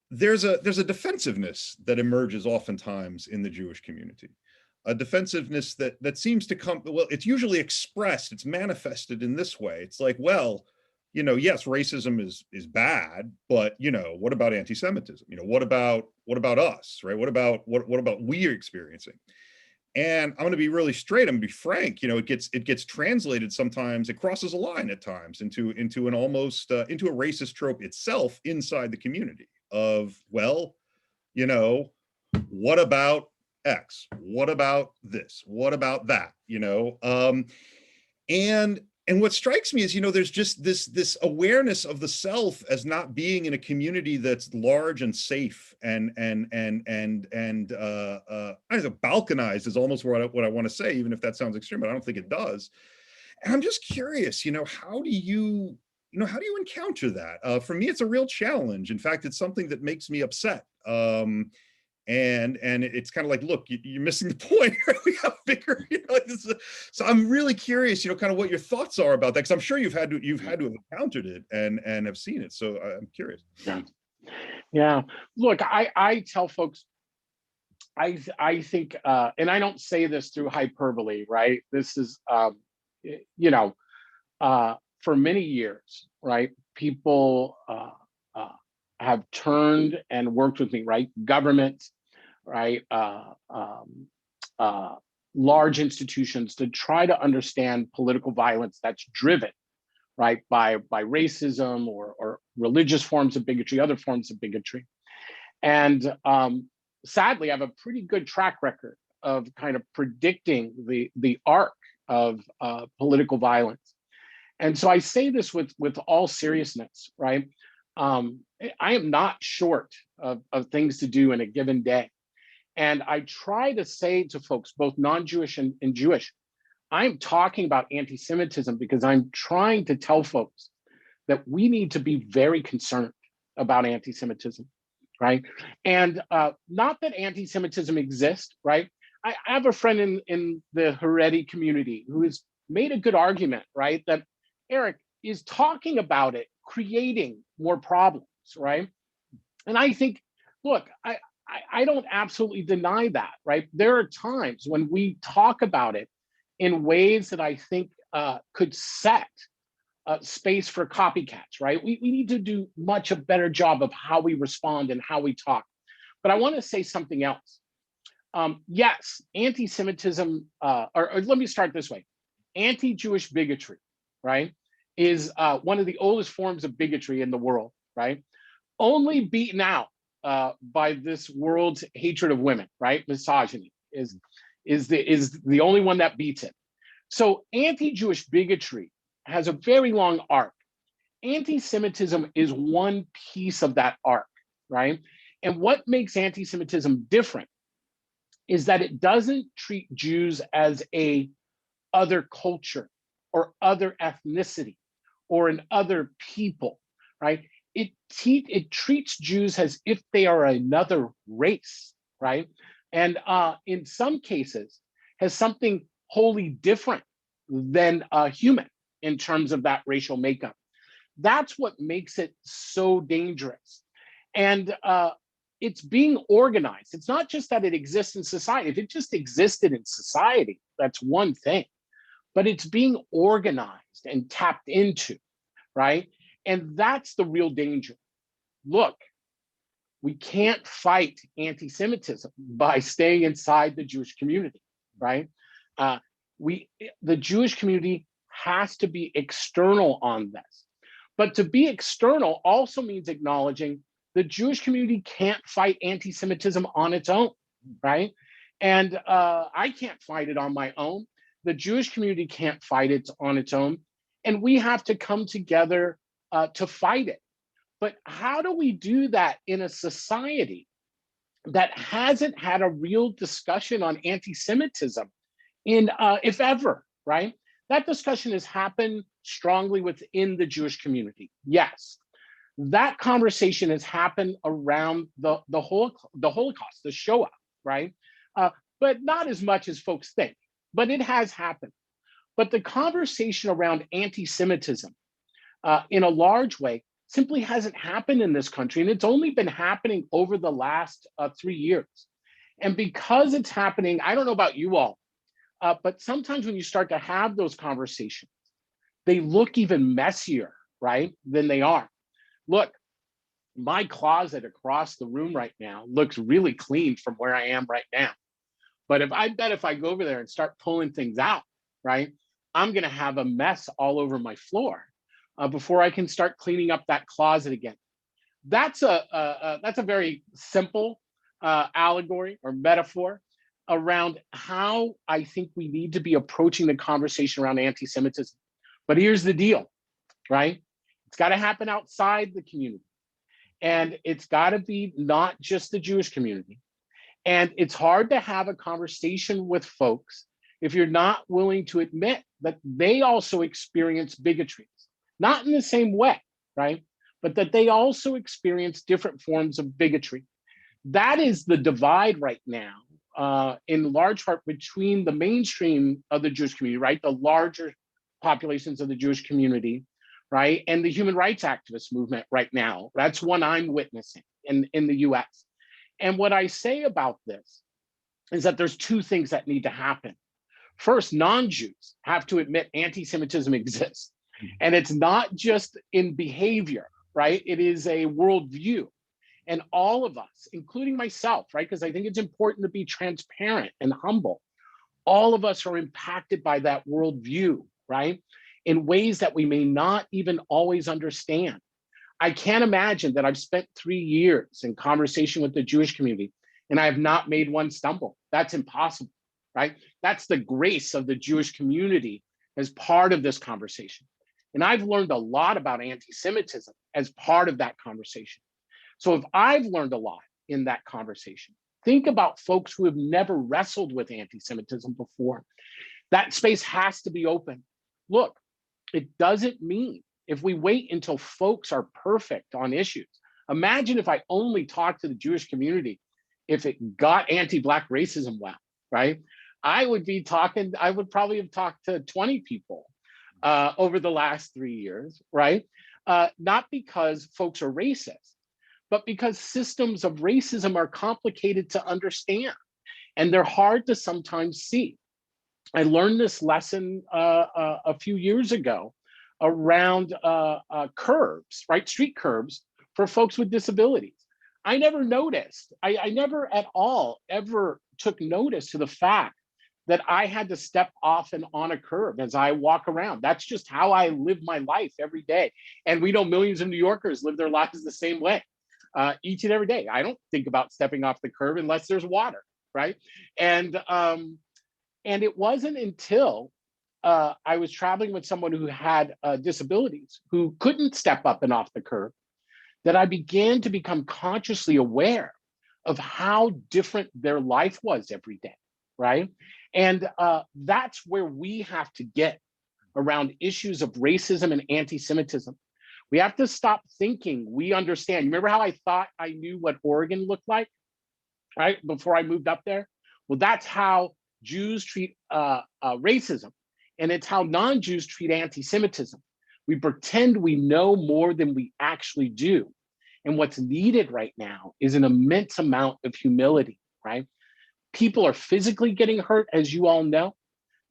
there's a defensiveness that emerges oftentimes in the Jewish community. A defensiveness that seems to come, well, it's usually expressed, it's manifested in this way. It's like, well, yes, racism is bad, but what about anti-Semitism? What about us, right? What about we are experiencing? And I'm going to be really straight. I'm going to be frank. It gets translated sometimes. It crosses a line at times into an almost into a racist trope itself inside the community of, well, what about X? What about this? What about that? And what strikes me is, there's just this awareness of the self as not being in a community that's large and safe and I don't know, balkanized is almost what I want to say, even if that sounds extreme, but I don't think it does. And I'm just curious, how do you encounter that? For me, it's a real challenge. In fact, it's something that makes me upset. And it's kind of like, look, you're missing the point. We have bigger, so I'm really curious, kind of what your thoughts are about that, because I'm sure you've had to have encountered it and have seen it. So I'm curious. Yeah. Look, I tell folks, I think, and I don't say this through hyperbole, right? This is, for many years, right? People have turned and worked with me, right? Government, right? Large institutions, to try to understand political violence that's driven, right, by racism or religious forms of bigotry, other forms of bigotry. And sadly, I have a pretty good track record of kind of predicting the arc of political violence. And so I say this with all seriousness, right? I am not short of things to do in a given day. And I try to say to folks, both non-Jewish and Jewish, I'm talking about anti-Semitism because I'm trying to tell folks that we need to be very concerned about anti-Semitism, right? And not that anti-Semitism exists, right? I have a friend in the Haredi community who has made a good argument, right? That Eric is talking about it, creating more problems, right? And I think, look, I don't absolutely deny that, right? There are times when we talk about it in ways that I think could set space for copycats, right? We need to do much a better job of how we respond and how we talk. But I want to say something else. Yes, anti-Semitism, or let me start this way. Anti-Jewish bigotry, right, is one of the oldest forms of bigotry in the world, right? Only beaten out by this world's hatred of women, right? Misogyny is the only one that beats it. So anti-Jewish bigotry has a very long arc. Anti-Semitism is one piece of that arc, right? And what makes anti-Semitism different is that it doesn't treat Jews as a other culture or other ethnicity or an other people, right? It treats Jews as if they are another race, right? And in some cases has something wholly different than human in terms of that racial makeup. That's what makes it so dangerous. And it's being organized. It's not just that it exists in society. If it just existed in society, that's one thing. But it's being organized and tapped into, right? And that's the real danger. Look, We can't fight anti-Semitism by staying inside the Jewish community, right? The Jewish community has to be external on this. But to be external also means acknowledging the Jewish community can't fight anti-Semitism on its own, right? And I can't fight it on my own. The Jewish community can't fight it on its own. And we have to come together to fight it. But how do we do that in a society that hasn't had a real discussion on anti-Semitism in, if ever, right? That discussion has happened strongly within the Jewish community, yes. That conversation has happened around the Holocaust, the Shoah, right? But not as much as folks think, but it has happened. But the conversation around anti-Semitism in a large way simply hasn't happened in this country. And it's only been happening over the last 3 years. And because it's happening, I don't know about you all, but sometimes when you start to have those conversations, they look even messier, right, than they are. Look, my closet across the room right now looks really clean from where I am right now. But if I go over there and start pulling things out, right, I'm going to have a mess all over my floor before I can start cleaning up that closet again. That's a very simple allegory or metaphor around how I think we need to be approaching the conversation around anti-Semitism. But here's the deal, right? It's got to happen outside the community. And it's got to be not just the Jewish community. And it's hard to have a conversation with folks if you're not willing to admit that they also experience bigotries, not in the same way, right? But that they also experience different forms of bigotry. That is the divide right now, in large part between the mainstream of the Jewish community, right? The larger populations of the Jewish community, right? And the human rights activist movement right now. That's one I'm witnessing in the US. And what I say about this is that there's two things that need to happen. First, non-Jews have to admit anti-Semitism exists. And it's not just in behavior, right? It is a worldview. And all of us, including myself, right? Because I think it's important to be transparent and humble. All of us are impacted by that worldview, right? In ways that we may not even always understand. I can't imagine that I've spent 3 years in conversation with the Jewish community and I have not made one stumble. That's impossible, right? That's the grace of the Jewish community as part of this conversation. And I've learned a lot about anti-Semitism as part of that conversation. So if I've learned a lot in that conversation, think about folks who have never wrestled with anti-Semitism before. That space has to be open. Look, it doesn't mean if we wait until folks are perfect on issues. Imagine if I only talked to the Jewish community if it got anti-Black racism well, right? I would probably have talked to 20 people over the last 3 years, right? Not because folks are racist, but because systems of racism are complicated to understand and they're hard to sometimes see. I learned this lesson a few years ago around curbs, right? Street curbs for folks with disabilities. I never noticed, I never at all ever took notice to the fact that I had to step off and on a curb as I walk around. That's just how I live my life every day. And we know millions of New Yorkers live their lives the same way each and every day. I don't think about stepping off the curb unless there's water, right? And it wasn't until I was traveling with someone who had disabilities, who couldn't step up and off the curb, that I began to become consciously aware of how different their life was every day, right? And that's where we have to get around issues of racism and anti-Semitism. We have to stop thinking we understand. You remember how I thought I knew what Oregon looked like, right? Before I moved up there? Well, that's how Jews treat racism. And it's how non-Jews treat anti-Semitism. We pretend we know more than we actually do. And what's needed right now is an immense amount of humility, right? People are physically getting hurt, as you all know.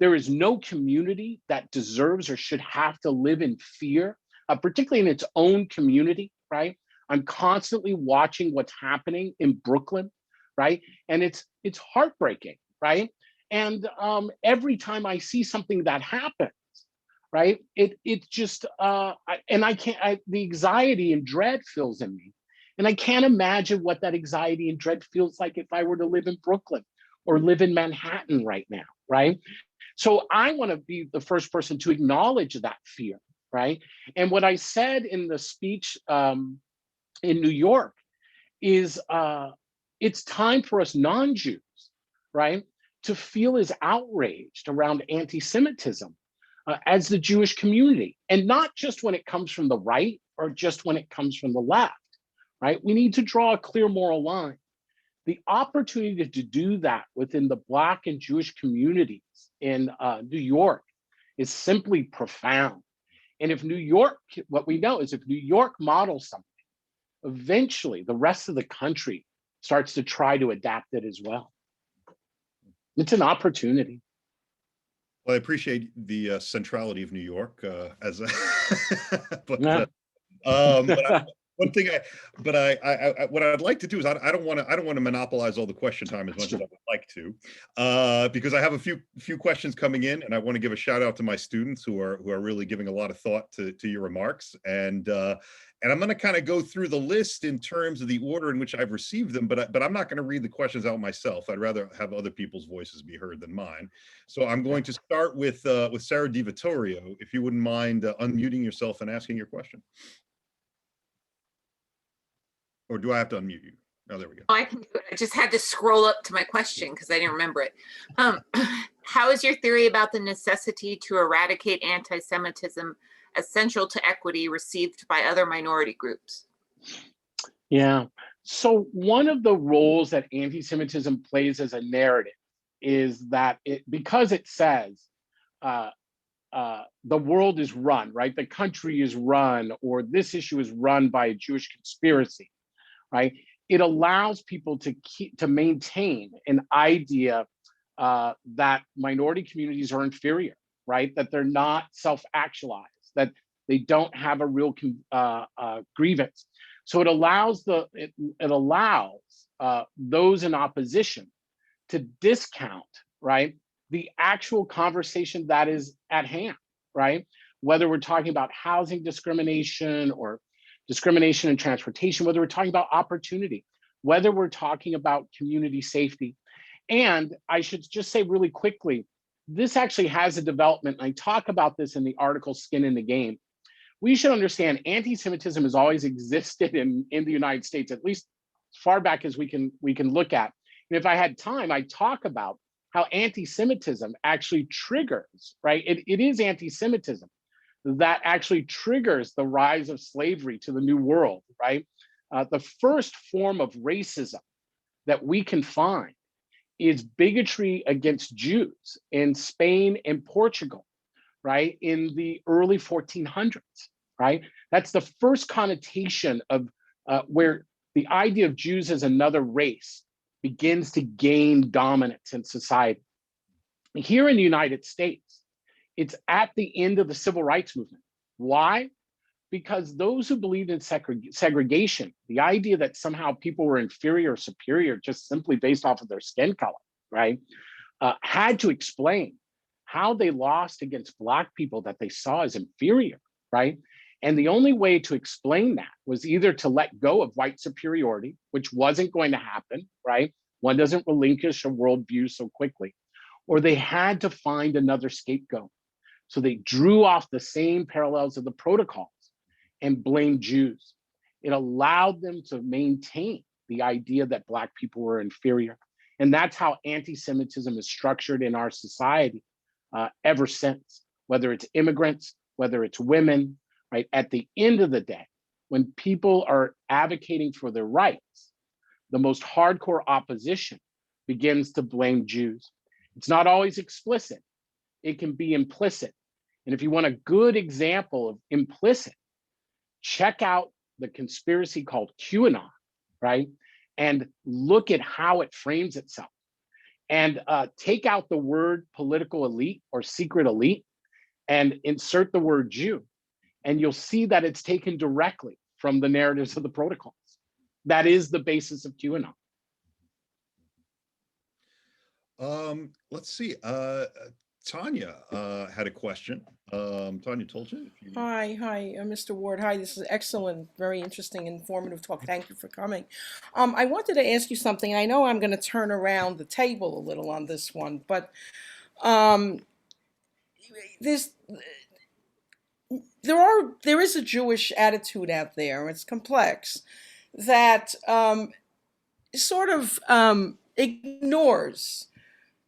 There is no community that deserves or should have to live in fear, particularly in its own community, right? I'm constantly watching what's happening in Brooklyn, right? And it's heartbreaking, right? And every time I see something that happens, right, it just the anxiety and dread fills in me, and I can't imagine what that anxiety and dread feels like if I were to live in Brooklyn or live in Manhattan right now, right? So I want to be the first person to acknowledge that fear, right? And what I said in the speech in New York is it's time for us non-Jews, right, to feel as outraged around anti-Semitism as the Jewish community, and not just when it comes from the right or just when it comes from the left, right? We need to draw a clear moral line. The opportunity to do that within the Black and Jewish communities in New York is simply profound. And if New York, what we know is if New York models something, eventually the rest of the country starts to try to adapt it as well. It's an opportunity. Well, I appreciate the centrality of New York as a, but, Yeah. but one thing what I'd like to do is I don't want to monopolize all the question time as much as I would like to, because I have a few questions coming in, and I want to give a shout out to my students who are really giving a lot of thought to your remarks, and I'm going to kind of go through the list in terms of the order in which I've received them, but I'm not going to read the questions out myself. I'd rather have other people's voices be heard than mine. So I'm going to start with Sarah Di Vittorio, if you wouldn't mind unmuting yourself and asking your question. Or do I have to unmute you? Oh, there we go. Oh, I can do it. I just had to scroll up to my question because I didn't remember it. How is your theory about the necessity to eradicate anti-Semitism essential to equity received by other minority groups? Yeah. So one of the roles that anti-Semitism plays as a narrative is that because it says the world is run, right? The country is run, or this issue is run by a Jewish conspiracy, right? It allows people to maintain an idea that minority communities are inferior, right? That they're not self-actualized, that they don't have a real grievance. So it allows those in opposition to discount, right, the actual conversation that is at hand, right? Whether we're talking about housing discrimination or discrimination in transportation, whether we're talking about opportunity, whether we're talking about community safety. And I should just say really quickly, this actually has a development. I talk about this in the article Skin in the Game. We should understand anti-Semitism has always existed in the United States, at least as far back as we can look at. And if I had time, I'd talk about how anti-Semitism actually triggers, right? It is anti-Semitism that actually triggers the rise of slavery to the New World, right? The first form of racism that we can find is bigotry against Jews in Spain and Portugal, right? In the early 1400s, right? That's the first connotation of where the idea of Jews as another race begins to gain dominance in society. Here in the United States, it's at the end of the civil rights movement. Why? Because those who believed in segregation, the idea that somehow people were inferior or superior just simply based off of their skin color, right, had to explain how they lost against Black people that they saw as inferior, right? And the only way to explain that was either to let go of white superiority, which wasn't going to happen, right? One doesn't relinquish a worldview so quickly, or they had to find another scapegoat. So they drew off the same parallels of the protocols and blamed Jews. It allowed them to maintain the idea that Black people were inferior. And that's how anti-Semitism is structured in our society ever since, whether it's immigrants, whether it's women, right? At the end of the day, when people are advocating for their rights, the most hardcore opposition begins to blame Jews. It's not always explicit. It can be implicit. And if you want a good example of implicit, check out the conspiracy called QAnon, right? And look at how it frames itself. And take out the word political elite or secret elite and insert the word Jew. And you'll see that it's taken directly from the narratives of the protocols. That is the basis of QAnon. Let's see. Tanya had a question. Tanya Tolchin. Hi, Mr. Ward. Hi, this is excellent, very interesting, informative talk. Thank you for coming. I wanted to ask you something. I know I'm going to turn around the table a little on this one, but there's there is a Jewish attitude out there. It's complex that sort of ignores,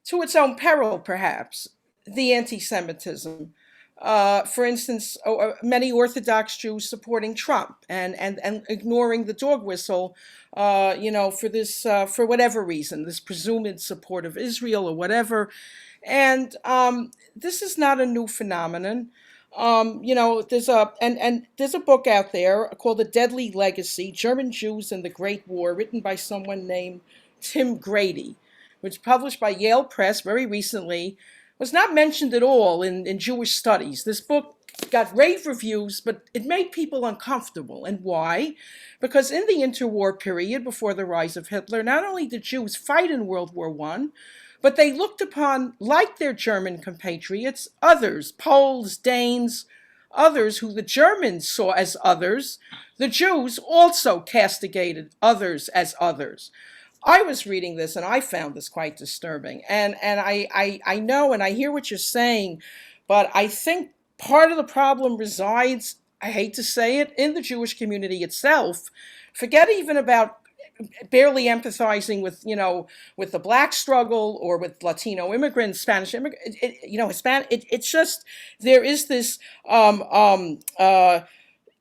to its own peril, perhaps, the anti-Semitism. For instance, many Orthodox Jews supporting Trump and ignoring the dog whistle, for this, for whatever reason, this presumed support of Israel or whatever. And this is not a new phenomenon. There's a book out there called The Deadly Legacy: German Jews and the Great War, written by someone named Tim Grady, which was published by Yale Press very recently. Was not mentioned at all in Jewish studies. This book got rave reviews, but it made people uncomfortable. And why? Because in the interwar period, before the rise of Hitler, not only did Jews fight in World War I, but they looked upon, like their German compatriots, others, Poles, Danes, others who the Germans saw as others. The Jews also castigated others as others. I was reading this and I found this quite disturbing. And I know and I hear what you're saying, but I think part of the problem resides, I hate to say it, in the Jewish community itself. Forget even about barely empathizing with, with the Black struggle or with Latino immigrants, Spanish immigrants, Hispanic. It's just, there is this,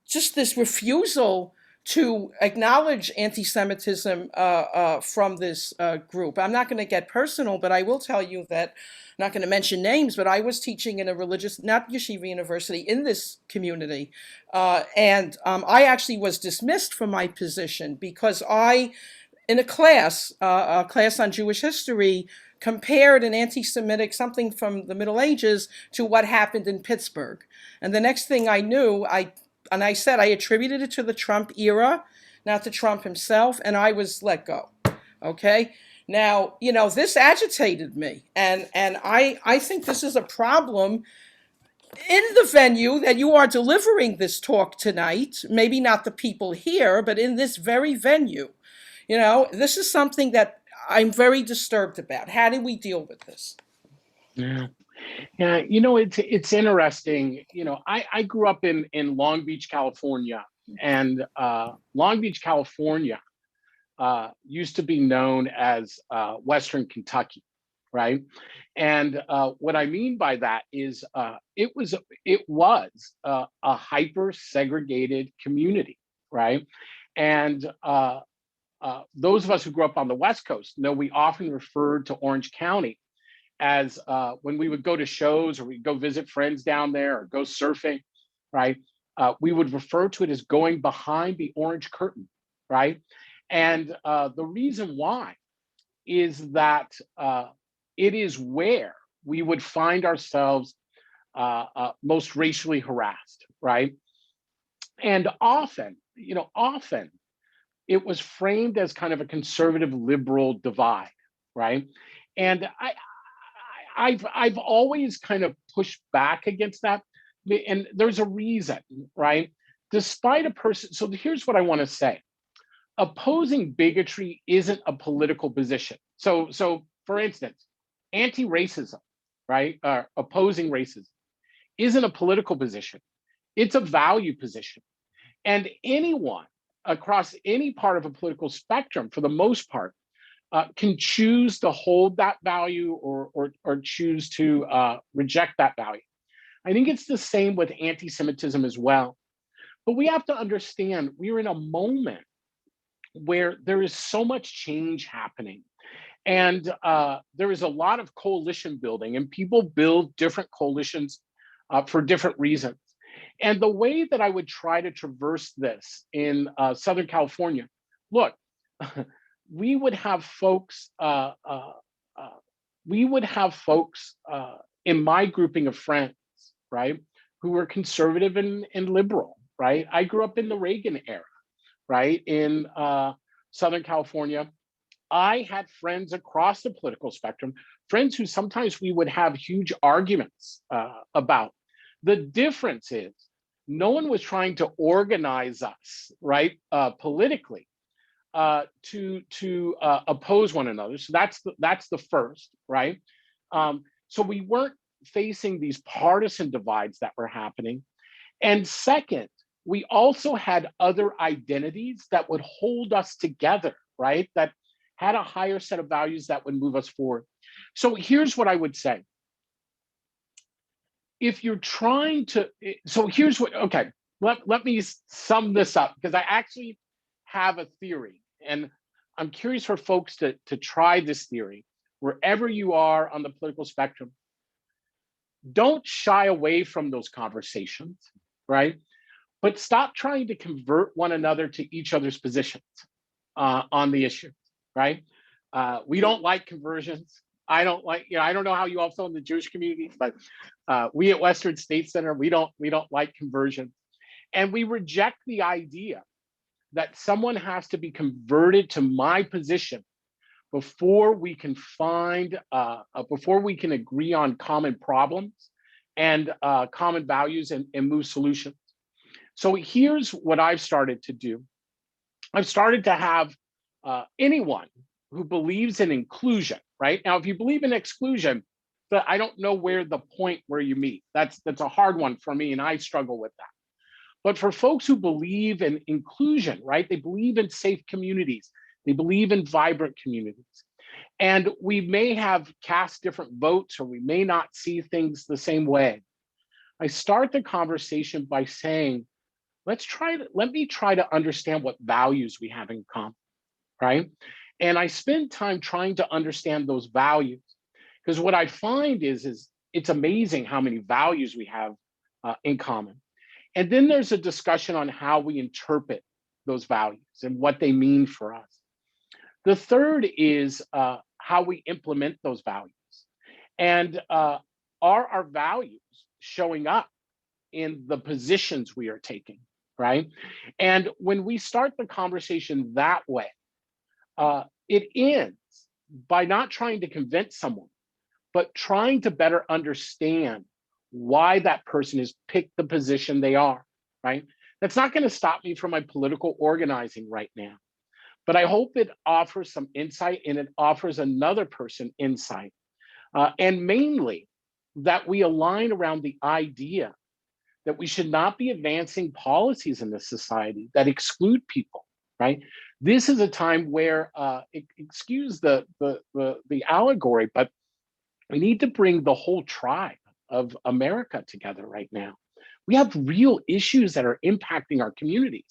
just this refusal to acknowledge anti-Semitism from this group. I'm not going to get personal, but I will tell you that, I'm not going to mention names, but I was teaching in a religious, not Yeshiva university, in this community. And I actually was dismissed from my position because in a class on Jewish history, compared an anti-Semitic something from the Middle Ages to what happened in Pittsburgh. And the next thing I knew, I said I attributed it to the Trump era, not to Trump himself, and I was let go. Okay? Now, this agitated me, and I think this is a problem in the venue that you are delivering this talk tonight. Maybe not the people here, but in this very venue. This is something that I'm very disturbed about. How do we deal with this? Yeah. Yeah, it's interesting. I grew up in Long Beach, California, and Long Beach, California used to be known as Western Kentucky, right? And what I mean by that is it was a hyper segregated community, right? And those of us who grew up on the West Coast know we often referred to Orange County as when we would go to shows or we'd go visit friends down there or go surfing, right? We would refer to it as going behind the orange curtain, right? And the reason why is that it is where we would find ourselves most racially harassed, right? And often it was framed as kind of a conservative liberal divide, right? And I've always kind of pushed back against that, and there's a reason, right? Despite a person, so here's what I want to say: opposing bigotry isn't a political position. So for instance, anti-racism, right, opposing racism, isn't a political position; it's a value position, and anyone across any part of a political spectrum, for the most part, can choose to hold that value or choose to reject that value. I think it's the same with anti-Semitism as well. But we have to understand we're in a moment where there is so much change happening. And there is a lot of coalition building, and people build different coalitions for different reasons. And the way that I would try to traverse this in Southern California, look, we would have folks in my grouping of friends, right, who were conservative and liberal, right? I grew up in the Reagan era, right? In Southern California. I had friends across the political spectrum, friends who sometimes we would have huge arguments about. The difference is no one was trying to organize us, right, politically to oppose one another. So that's the first, right? So we weren't facing these partisan divides that were happening. And second, we also had other identities that would hold us together, right? That had a higher set of values that would move us forward. So here's what I would say. If you're trying to, so here's what, okay, let me sum this up because I actually have a theory and I'm curious for folks to try this theory wherever you are on the political spectrum. Don't shy away from those conversations, right? But stop trying to convert one another to each other's positions on the issue, right? We don't like conversions. I don't like, I don't know how you all feel in the Jewish community, but we at Western State Center, we don't like conversion. And we reject the idea that someone has to be converted to my position before we can find, before we can agree on common problems and common values and move solutions. So here's what I've started to do. I've started to have anyone who believes in inclusion, right? Now, if you believe in exclusion, but I don't know where the point where you meet. That's a hard one for me, and I struggle with that. But for folks who believe in inclusion, right? They believe in safe communities. They believe in vibrant communities. And we may have cast different votes or we may not see things the same way. I start the conversation by saying, let me try to understand what values we have in common, right? And I spend time trying to understand those values because what I find is it's amazing how many values we have in common. And then there's a discussion on how we interpret those values and what they mean for us. The third is how we implement those values. And are our values showing up in the positions we are taking, right? And when we start the conversation that way, it ends by not trying to convince someone, but trying to better understand why that person has picked the position they are, right? That's not going to stop me from my political organizing right now, but I hope it offers some insight and it offers another person insight. And mainly that we align around the idea that we should not be advancing policies in this society that exclude people, right? This is a time where, excuse the allegory, but we need to bring the whole tribe of America together right now. We have real issues that are impacting our communities.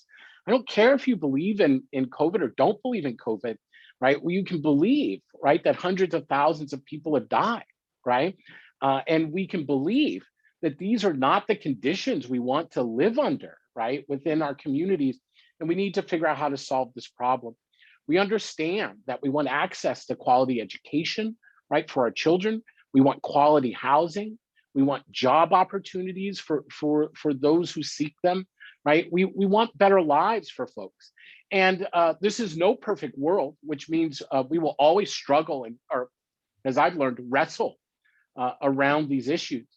I don't care if you believe in COVID or don't believe in COVID, right? Well, you can believe, right, that hundreds of thousands of people have died, right? And we can believe that these are not the conditions we want to live under, right, within our communities. And we need to figure out how to solve this problem. We understand that we want access to quality education, right, for our children. We want quality housing. We want job opportunities for those who seek them, right? We want better lives for folks. And this is no perfect world, which means we will always struggle and, or as I've learned, wrestle around these issues.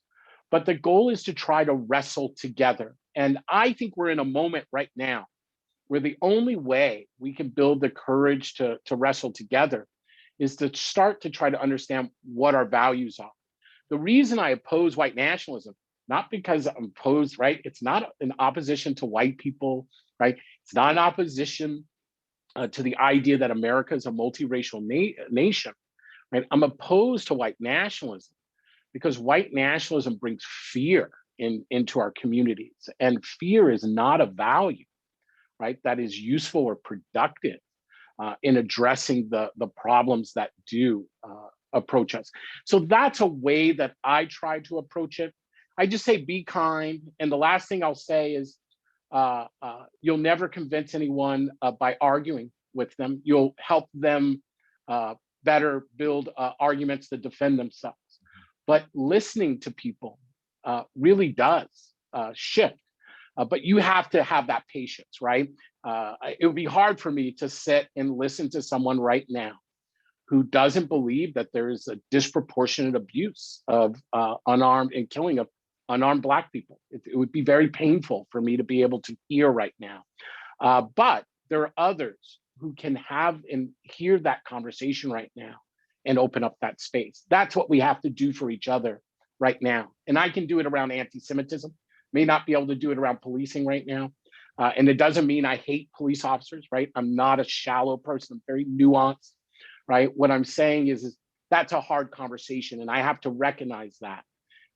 But the goal is to try to wrestle together. And I think we're in a moment right now where the only way we can build the courage to wrestle together is to start to try to understand what our values are. The reason I oppose white nationalism, not because I'm opposed, right? It's not an opposition to white people, right? It's not an opposition to the idea that America is a multiracial nation, right? I'm opposed to white nationalism because white nationalism brings fear into our communities, and fear is not a value, right? That is useful or productive in addressing the problems that do approach us. So that's a way that I try to approach it. I just say be kind. And the last thing I'll say is you'll never convince anyone by arguing with them. You'll help them better build arguments to defend themselves. But listening to people really does shift But you have to have that patience, right? It would be hard for me to sit and listen to someone right now who doesn't believe that there is a disproportionate abuse of unarmed and killing of unarmed Black people. It would be very painful for me to be able to hear right now. But there are others who can have and hear that conversation right now and open up that space. That's what we have to do for each other right now. And I can do it around anti-Semitism, may not be able to do it around policing right now. And it doesn't mean I hate police officers, right? I'm not a shallow person, I'm very nuanced, right? What I'm saying is that's a hard conversation and I have to recognize that.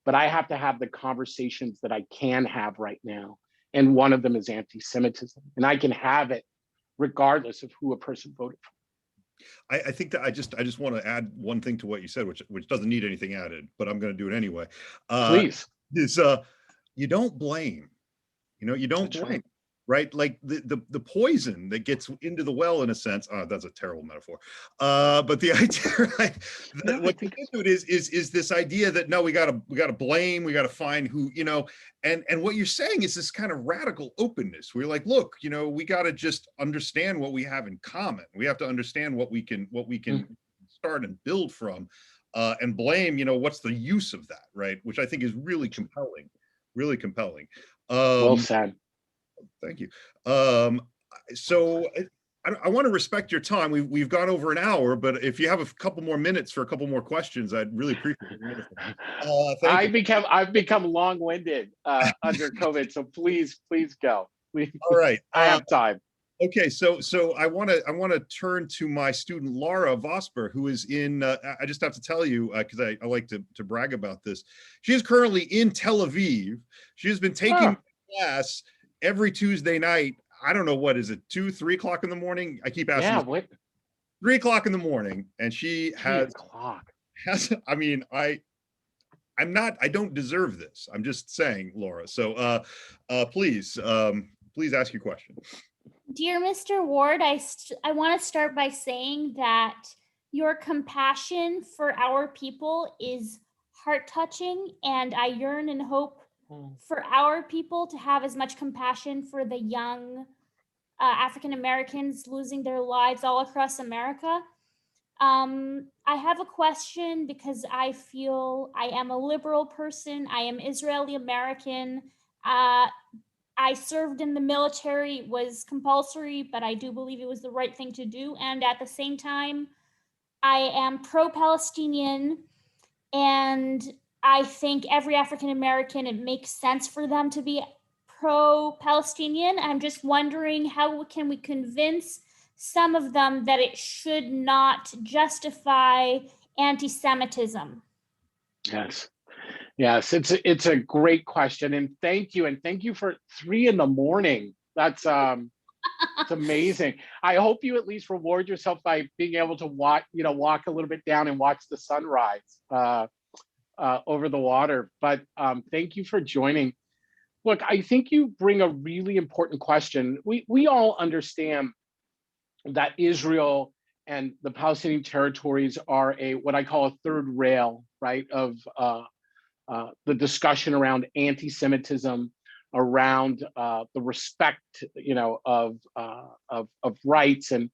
But I have to have the conversations that I can have right now. And one of them is anti-Semitism. And I can have it regardless of who a person voted for. I think that I just want to add one thing to what you said, which doesn't need anything added, but I'm going to do it anyway. Please. Is you don't blame. You don't That's blame. Right? Like the poison that gets into the well, in a sense. That's a terrible metaphor. But the idea, right, what gets into it is this idea that no, we gotta blame, we gotta find who, and what you're saying is this kind of radical openness. We're like, look, we gotta just understand what we have in common. We have to understand what we can start and build from, and blame. What's the use of that, right? Which I think is really compelling, really compelling. Well said. Thank you. So I want to respect your time. We've gone over an hour, but if you have a couple more minutes for a couple more questions, I'd really appreciate it. I've become long-winded under COVID, so please go. All right, I have time. Okay, so I want to turn to my student Laura Vosper, who is in. I just have to tell you because I like to brag about this. She is currently in Tel Aviv. She has been taking class every Tuesday night. I don't know, what is it, 2, 3 o'clock in the morning? I keep asking. Yeah, what? 3 o'clock in the morning, and she has. I mean, I don't deserve this. I'm just saying, Laura. So, please ask your question. Dear Mr. Ward, I want to start by saying that your compassion for our people is heart-touching, and I yearn and hope for our people to have as much compassion for the young African Americans losing their lives all across America. I have a question because I feel I am a liberal person. I am Israeli American. I served in the military. It was compulsory, but I do believe it was the right thing to do. And at the same time, I am pro-Palestinian, and I think every African American, it makes sense for them to be pro-Palestinian. I'm just wondering, how can we convince some of them that it should not justify anti-Semitism? Yes, it's a great question, and thank you for 3 a.m. That's it's amazing. I hope you at least reward yourself by being able to walk a little bit down and watch the sunrise over the water. But thank you for joining. Look, I think you bring a really important question. We all understand that Israel and the Palestinian territories are what I call a third rail, right, of the discussion around anti-Semitism, around the respect, of rights, and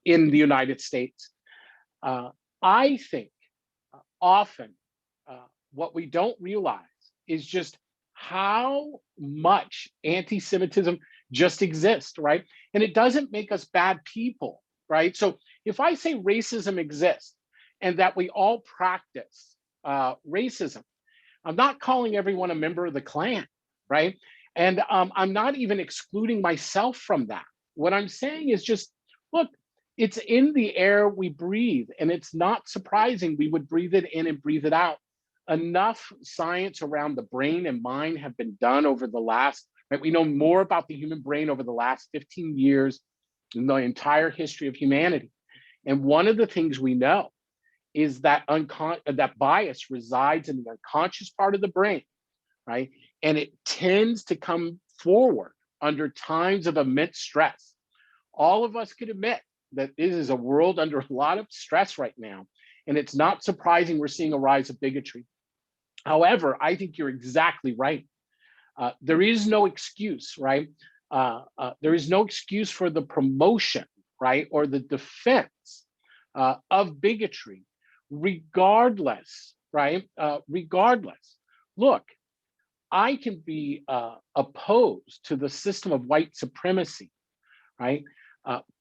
in the United States. I think often what we don't realize is just how much anti-Semitism just exists, right? And it doesn't make us bad people, right? So if I say racism exists and that we all practice racism, I'm not calling everyone a member of the Klan, right? And I'm not even excluding myself from that. What I'm saying is just, look, it's in the air we breathe, and it's not surprising we would breathe it in and breathe it out. Enough science around the brain and mind have been done over the last, right? We know more about the human brain over the last 15 years than the entire history of humanity. And one of the things we know is that that bias resides in the unconscious part of the brain, right? And it tends to come forward under times of immense stress. All of us could admit that this is a world under a lot of stress right now. And it's not surprising we're seeing a rise of bigotry. However, I think you're exactly right. There is no excuse, right? There is no excuse for the promotion, right, or the defense of bigotry, regardless, right? Regardless. Look, I can be opposed to the system of white supremacy, right?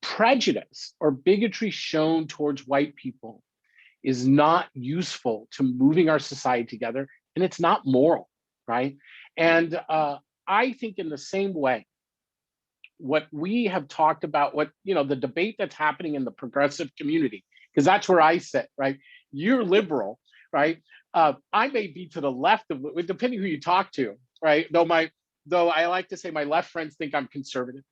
Prejudice or bigotry shown towards white people is not useful to moving our society together, and it's not moral, right? And I think in the same way, what we have talked about, what, you know, the debate that's happening in the progressive community, because that's where I sit, right? You're liberal, right? I may be to the left of, depending who you talk to, right? Though I like to say my left friends think I'm conservative,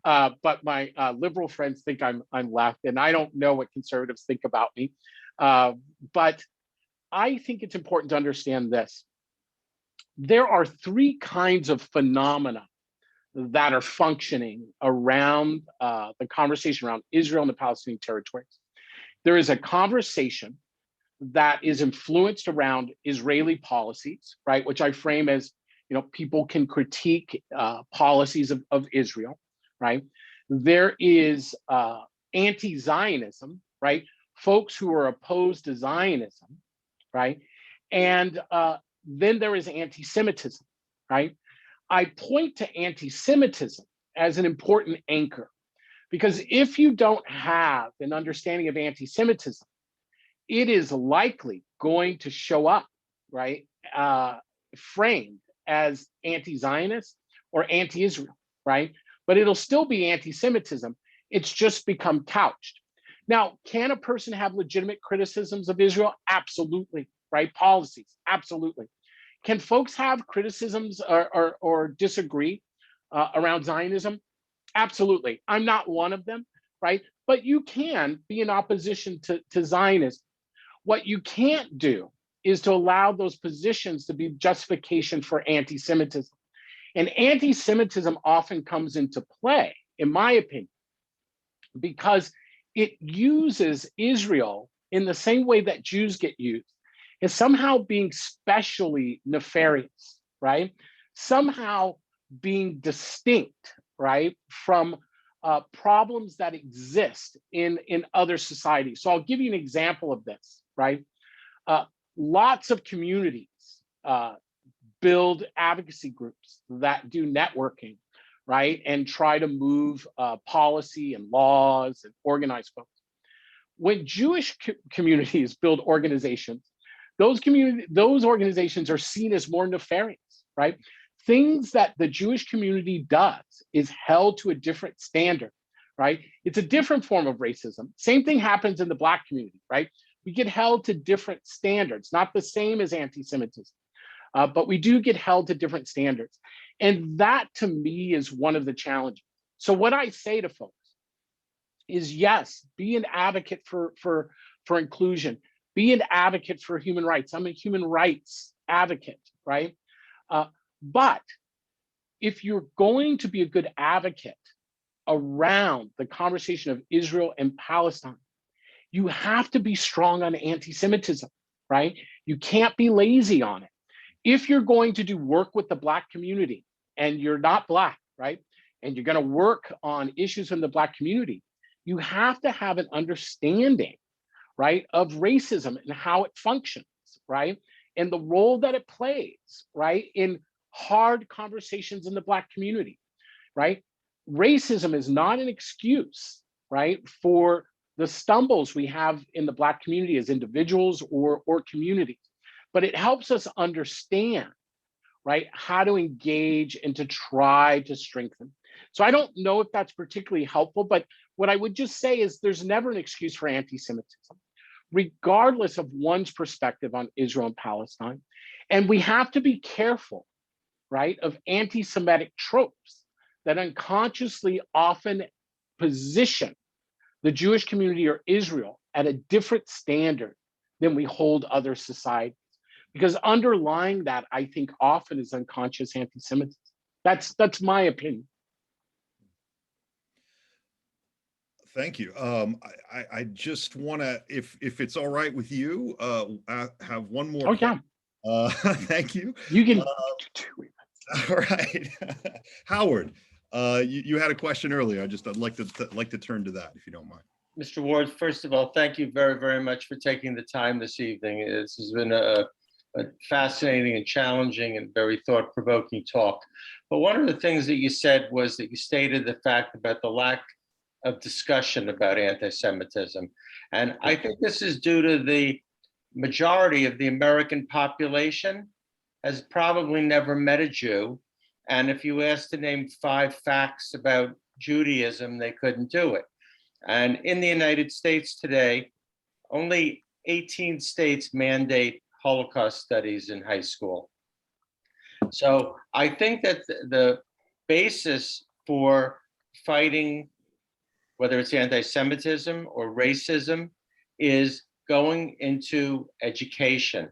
but my liberal friends think I'm left, and I don't know what conservatives think about me. But I think it's important to understand this. There are three kinds of phenomena that are functioning around the conversation around Israel and the Palestinian territories. There is a conversation that is influenced around Israeli policies, right? Which I frame as, you know, people can critique policies of Israel, right? There is anti-Zionism, right? Folks who are opposed to Zionism, right? And then there is anti-Semitism, right? I point to anti-Semitism as an important anchor, because if you don't have an understanding of anti-Semitism, it is likely going to show up, right, framed as anti-Zionist or anti-Israel, right? But it'll still be anti-Semitism. It's just become couched. Now, can a person have legitimate criticisms of Israel? Absolutely, right? Policies, absolutely. Can folks have criticisms or disagree around Zionism? Absolutely. I'm not one of them, right? But you can be in opposition to Zionism. What you can't do is to allow those positions to be justification for anti-Semitism. And anti-Semitism often comes into play, in my opinion, because it uses Israel in the same way that Jews get used, as somehow being specially nefarious, right? Somehow being distinct, right, from problems that exist in other societies. So I'll give you an example of this, right? Lots of communities build advocacy groups that do networking, right, and try to move policy and laws and organize folks. When Jewish communities build organizations, those organizations are seen as more nefarious, right? Things that the Jewish community does is held to a different standard, right? It's a different form of racism. Same thing happens in the Black community, right? We get held to different standards, not the same as anti-Semitism, but we do get held to different standards. And that, to me, is one of the challenges. So what I say to folks is, yes, be an advocate for inclusion, be an advocate for human rights. I'm a human rights advocate, right? But if you're going to be a good advocate around the conversation of Israel and Palestine, you have to be strong on anti-Semitism, right? You can't be lazy on it. If you're going to do work with the Black community and you're not Black, right? And you're going to work on issues in the Black community, you have to have an understanding, right, of racism and how it functions, right? And the role that it plays, right, in hard conversations in the Black community, right? Racism is not an excuse, right, for the stumbles we have in the Black community as individuals or communities, but it helps us understand, right, how to engage and to try to strengthen. So I don't know if that's particularly helpful, but what I would just say is there's never an excuse for anti-Semitism, regardless of one's perspective on Israel and Palestine. And we have to be careful, right, of anti-Semitic tropes that unconsciously often position the Jewish community or Israel at a different standard than we hold other societies. Because underlying that, I think, often is unconscious anti-Semitism. That's my opinion. Thank you. I just want to, if it's all right with you, I have one more. Oh, yeah. Thank you. You can. All right. Howard, you had a question earlier. I'd like to turn to that if you don't mind. Mr. Ward, first of all, thank you very, very much for taking the time this evening. This has been a fascinating and challenging and very thought-provoking talk. But one of the things that you said was that you stated the fact about the lack of discussion about anti-Semitism. And I think this is due to the majority of the American population has probably never met a Jew. And if you asked to name 5 facts about Judaism, they couldn't do it. And in the United States today, only 18 states mandate Holocaust studies in high school. So I think that the basis for fighting, whether it's anti-Semitism or racism, is going into education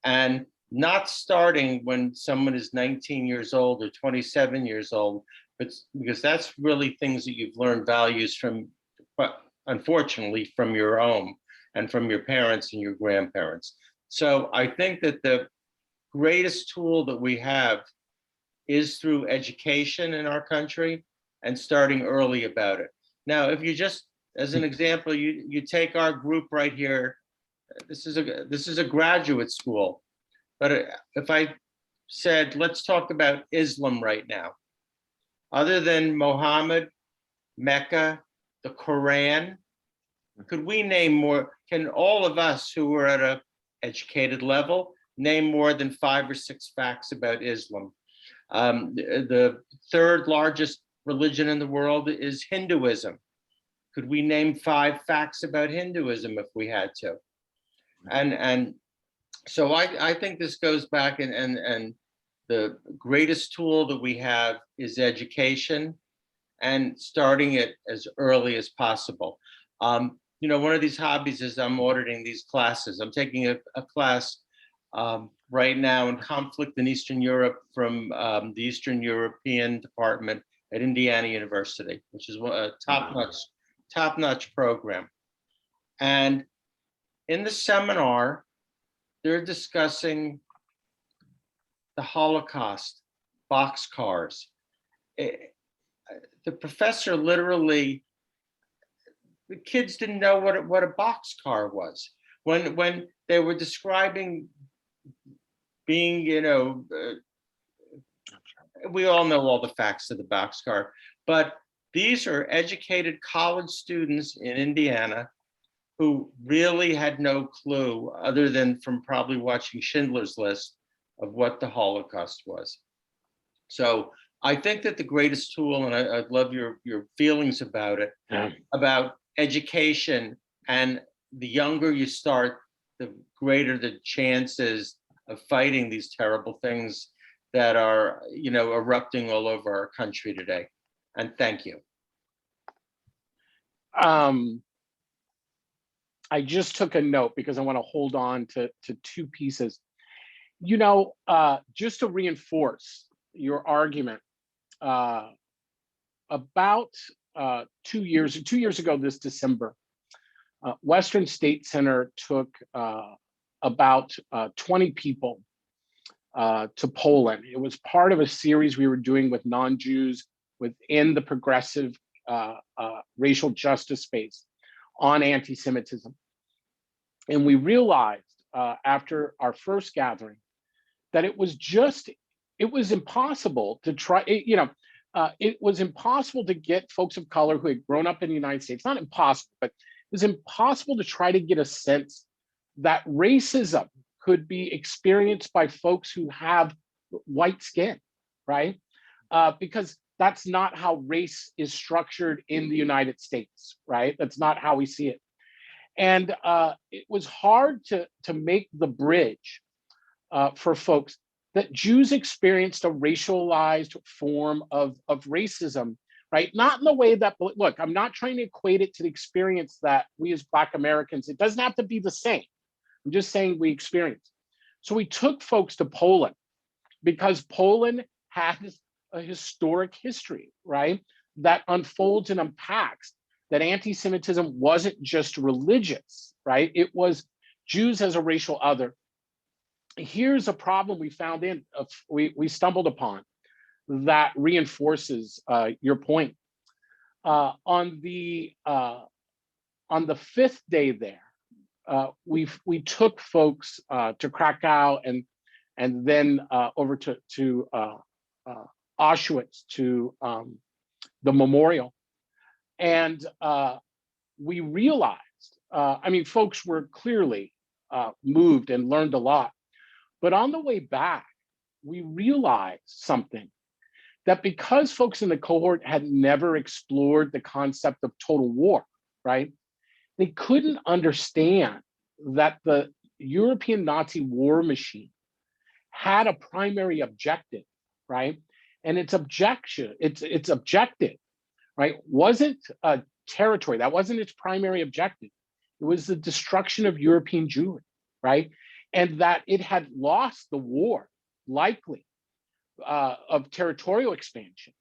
and not starting when someone is 19 years old or 27 years old, but because that's really things that you've learned values from, but unfortunately from your home and from your parents and your grandparents. So I think that the greatest tool that we have is through education in our country and starting early about it. Now, if you just, as an example, you take our group right here, this is a graduate school. But if I said, let's talk about Islam right now, other than Muhammad, Mecca, the Quran, could we name more, can all of us who are at an educated level name more than 5 or 6 facts about Islam? The 3rd largest religion in the world is Hinduism. Could we name 5 facts about Hinduism if we had to? And so I think this goes back and the greatest tool that we have is education and starting it as early as possible. You know, one of these hobbies is I'm auditing these classes. I'm taking a class right now in conflict in Eastern Europe from the Eastern European Department at Indiana University, which is a top-notch program. And in the seminar, they're discussing the Holocaust, boxcars. The professor literally, the kids didn't know what a boxcar was. When they were describing being, you know, we all know all the facts of the boxcar, but these are educated college students in Indiana who really had no clue, other than from probably watching Schindler's List, of what the Holocaust was. So I think that the greatest tool, and I'd love your feelings about it, about education, and the younger you start, the greater the chances of fighting these terrible things that are, you know, erupting all over our country today. And thank you. I just took a note because I want to hold on to 2 pieces. You know, just to reinforce your argument, about 2 years ago this December, Western State Center took about 20 people to Poland. It was part of a series we were doing with non-Jews within the progressive racial justice space on anti-Semitism. And we realized after our first gathering that it was impossible to try, it was impossible to get folks of color who had grown up in the United States, not impossible, but it was impossible to try to get a sense that racism could be experienced by folks who have white skin, right? Because that's not how race is structured in the United States, right? That's not how we see it. And it was hard to make the bridge for folks that Jews experienced a racialized form of racism, right? Not in the way that, look, I'm not trying to equate it to the experience that we as Black Americans, it doesn't have to be the same. I'm just saying we experienced. So we took folks to Poland because Poland has a historic history, right? That unfolds and unpacks that anti-Semitism wasn't just religious, right? It was Jews as a racial other. here's a problem we found we stumbled upon that reinforces your point. On the 5th day there, we took folks to Krakow and then over to Auschwitz, to the memorial, and we realized, I mean, folks were clearly moved and learned a lot, but on the way back, we realized something, that because folks in the cohort had never explored the concept of total war, right? They couldn't understand that the European Nazi war machine had a primary objective, right? And its objective, right, wasn't a territory. That wasn't its primary objective. It was the destruction of European Jewry, right? And that it had lost the war, likely, of territorial expansion,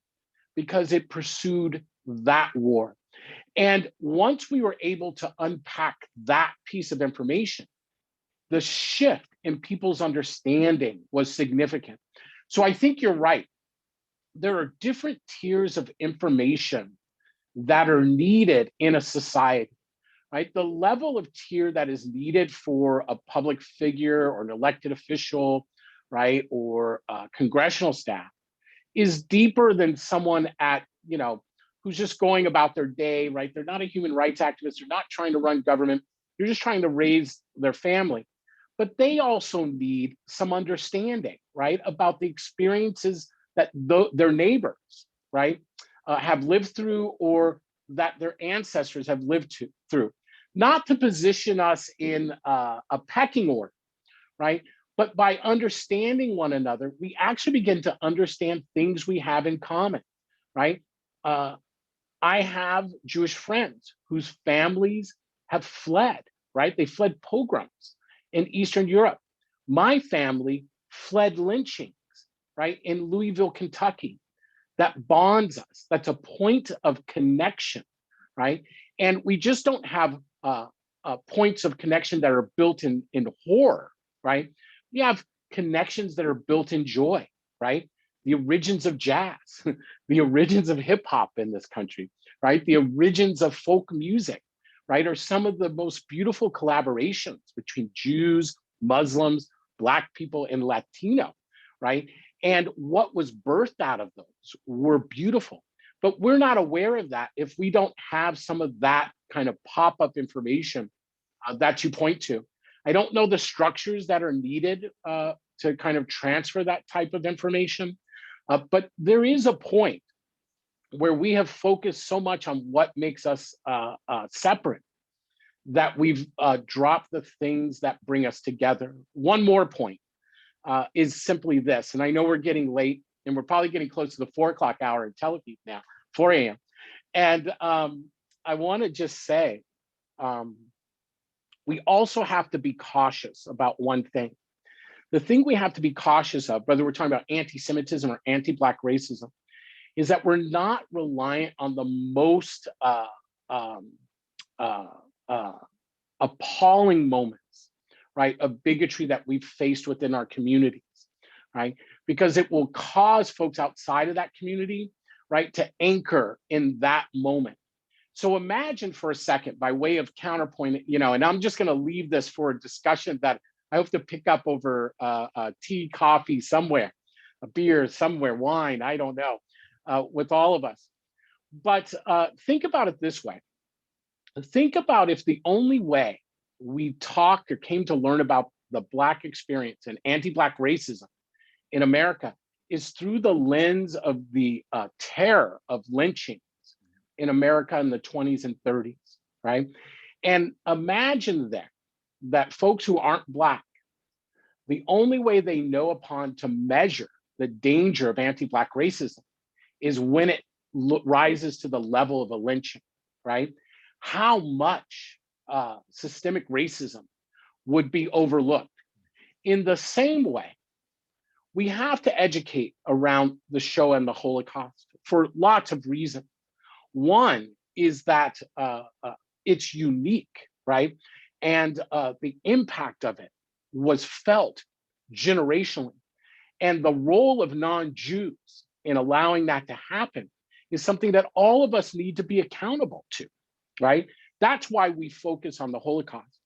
because it pursued that war. And once we were able to unpack that piece of information, the shift in people's understanding was significant. So I think you're right. There are different tiers of information that are needed in a society, right? The level of tier that is needed for a public figure or an elected official, right, or congressional staff is deeper than someone at, who's just going about their day, right? They're not a human rights activist. They're not trying to run government. They're just trying to raise their family. But they also need some understanding, right, about the experiences that their neighbors, right, have lived through, or that their ancestors have lived through. Not to position us in a pecking order, right? But by understanding one another, we actually begin to understand things we have in common, right? I have Jewish friends whose families have fled, right? They fled pogroms in Eastern Europe. My family fled lynchings, right, in Louisville, Kentucky. That bonds us. That's a point of connection, right? And we just don't have points of connection that are built in horror, right? We have connections that are built in joy, right? The origins of jazz, the origins of hip hop in this country, right? The origins of folk music, right, are some of the most beautiful collaborations between Jews, Muslims, Black people, and Latino, right? And what was birthed out of those were beautiful. But we're not aware of that if we don't have some of that kind of pop-up information that you point to. I don't know the structures that are needed to kind of transfer that type of information, but there is a point where we have focused so much on what makes us separate that we've dropped the things that bring us together. One more point is simply this, and I know we're getting late, and we're probably getting close to the 4 o'clock hour in Tel Aviv now, 4 a.m. And I want to just say, we also have to be cautious about one thing. The thing we have to be cautious of, whether we're talking about anti-Semitism or anti-Black racism, is that we're not reliant on the most appalling moments, right, of bigotry that we've faced within our communities, right? Because it will cause folks outside of that community, right, to anchor in that moment. So imagine for a second, by way of counterpoint, and I'm just going to leave this for a discussion that I hope to pick up over tea, coffee somewhere, a beer somewhere, wine, I don't know, with all of us. But think about it this way. Think about if the only way we talked or came to learn about the Black experience and anti-Black racism in America is through the lens of the terror of lynchings in America in the 20s and 30s, right? And imagine then that folks who aren't Black, the only way they know upon to measure the danger of anti-Black racism is when it rises to the level of a lynching, right? How much systemic racism would be overlooked. In the same way, we have to educate around the Shoah and the Holocaust for lots of reasons. One is that it's unique, right? And the impact of it was felt generationally. And the role of non-Jews in allowing that to happen is something that all of us need to be accountable to, right? That's why we focus on the Holocaust.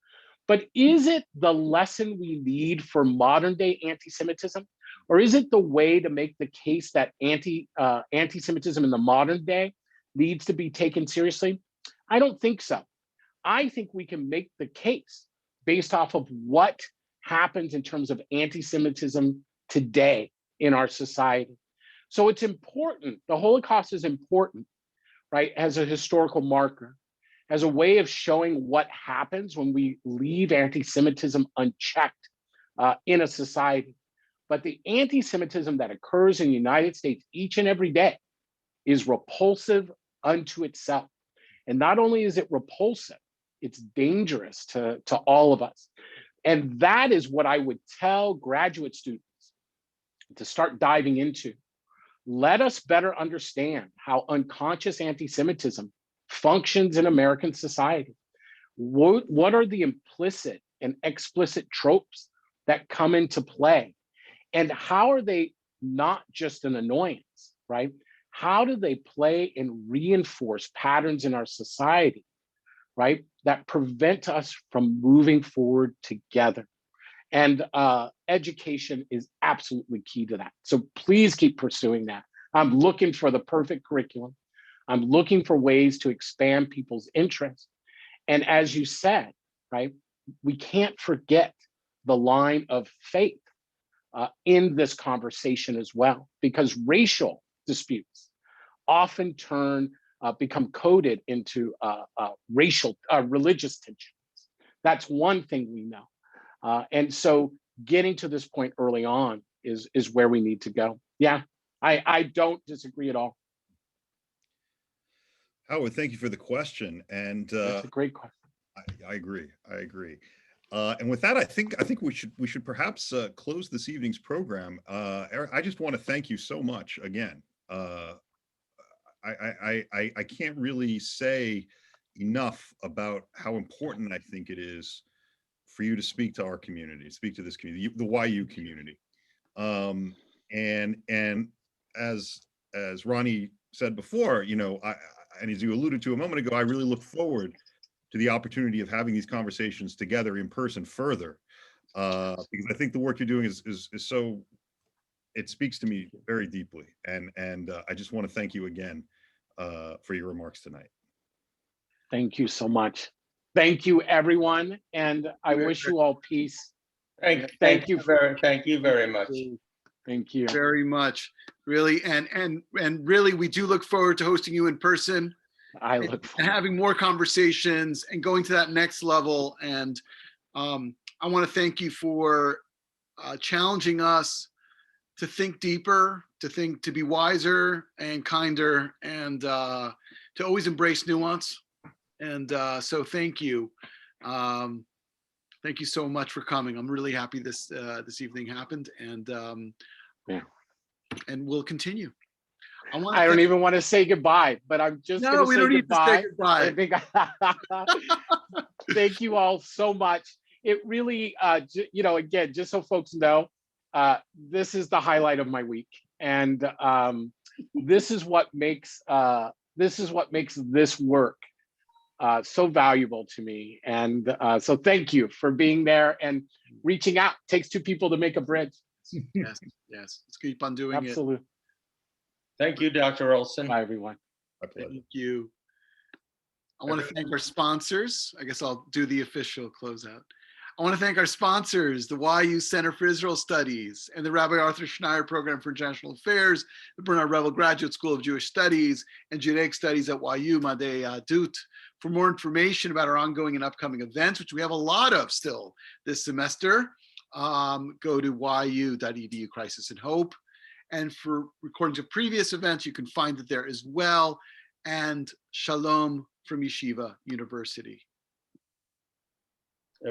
But is it the lesson we need for modern day anti-Semitism? Or is it the way to make the case that anti-Semitism in the modern day needs to be taken seriously? I don't think so. I think we can make the case based off of what happens in terms of anti-Semitism today in our society. So it's important. The Holocaust is important, right, as a historical marker, as a way of showing what happens when we leave anti-Semitism unchecked in a society. But the anti-Semitism that occurs in the United States each and every day is repulsive unto itself. And not only is it repulsive, it's dangerous to all of us. And that is what I would tell graduate students to start diving into. Let us better understand how unconscious anti-Semitism functions in American society. What are the implicit and explicit tropes that come into play? And how are they not just an annoyance, right? How do they play and reinforce patterns in our society, right, that prevent us from moving forward together? And education is absolutely key to that. So please keep pursuing that. I'm looking for the perfect curriculum. I'm looking for ways to expand people's interest. And as you said, right, we can't forget the line of faith in this conversation as well, because racial disputes often become coded into religious tensions. That's one thing we know. And so getting to this point early on is where we need to go. Yeah, I don't disagree at all. Howard, thank you for the question. And That's a great question. I agree. And with that, I think we should perhaps close this evening's program. Eric, I just want to thank you so much again. I can't really say enough about how important I think it is for you to speak to our community, speak to this community, the YU community. And as Ronnie said before, and as you alluded to a moment ago, I really look forward to the opportunity of having these conversations together in person further, because I think the work you're doing is so, it speaks to me very deeply. And I just want to thank you again for your remarks tonight. Thank you so much. Thank you, everyone. And I wish you all peace. Thank you very much. Thank you very much. Really, and really, we do look forward to hosting you in person. I look forward and having more conversations and going to that next level. And I want to thank you for challenging us to think deeper, to be wiser and kinder, and to always embrace nuance. And so thank you. Thank you so much for coming. I'm really happy this evening happened, and and we'll continue. I don't even want to say goodbye, but I'm just going to say goodbye. To say goodbye. Thank you all so much. It really, again, just so folks know, this is the highlight of my week, and this is what makes this work so valuable to me. And so thank you for being there and reaching out. It takes two people to make a bridge. Yes. Let's keep on doing it. Absolutely. Thank you, Dr. Olson. Bye, everyone. Thank you. I want to thank our sponsors. I guess I'll do the official closeout. I want to thank our sponsors, the YU Center for Israel Studies and the Rabbi Arthur Schneier Program for International Affairs, the Bernard Revel Graduate School of Jewish Studies and Judaic Studies at YU Madei Yahadut. For more information about our ongoing and upcoming events, which we have a lot of still this semester, go to yu.edu Crisis and Hope. And for recordings of previous events, you can find it there as well. And Shalom from Yeshiva University.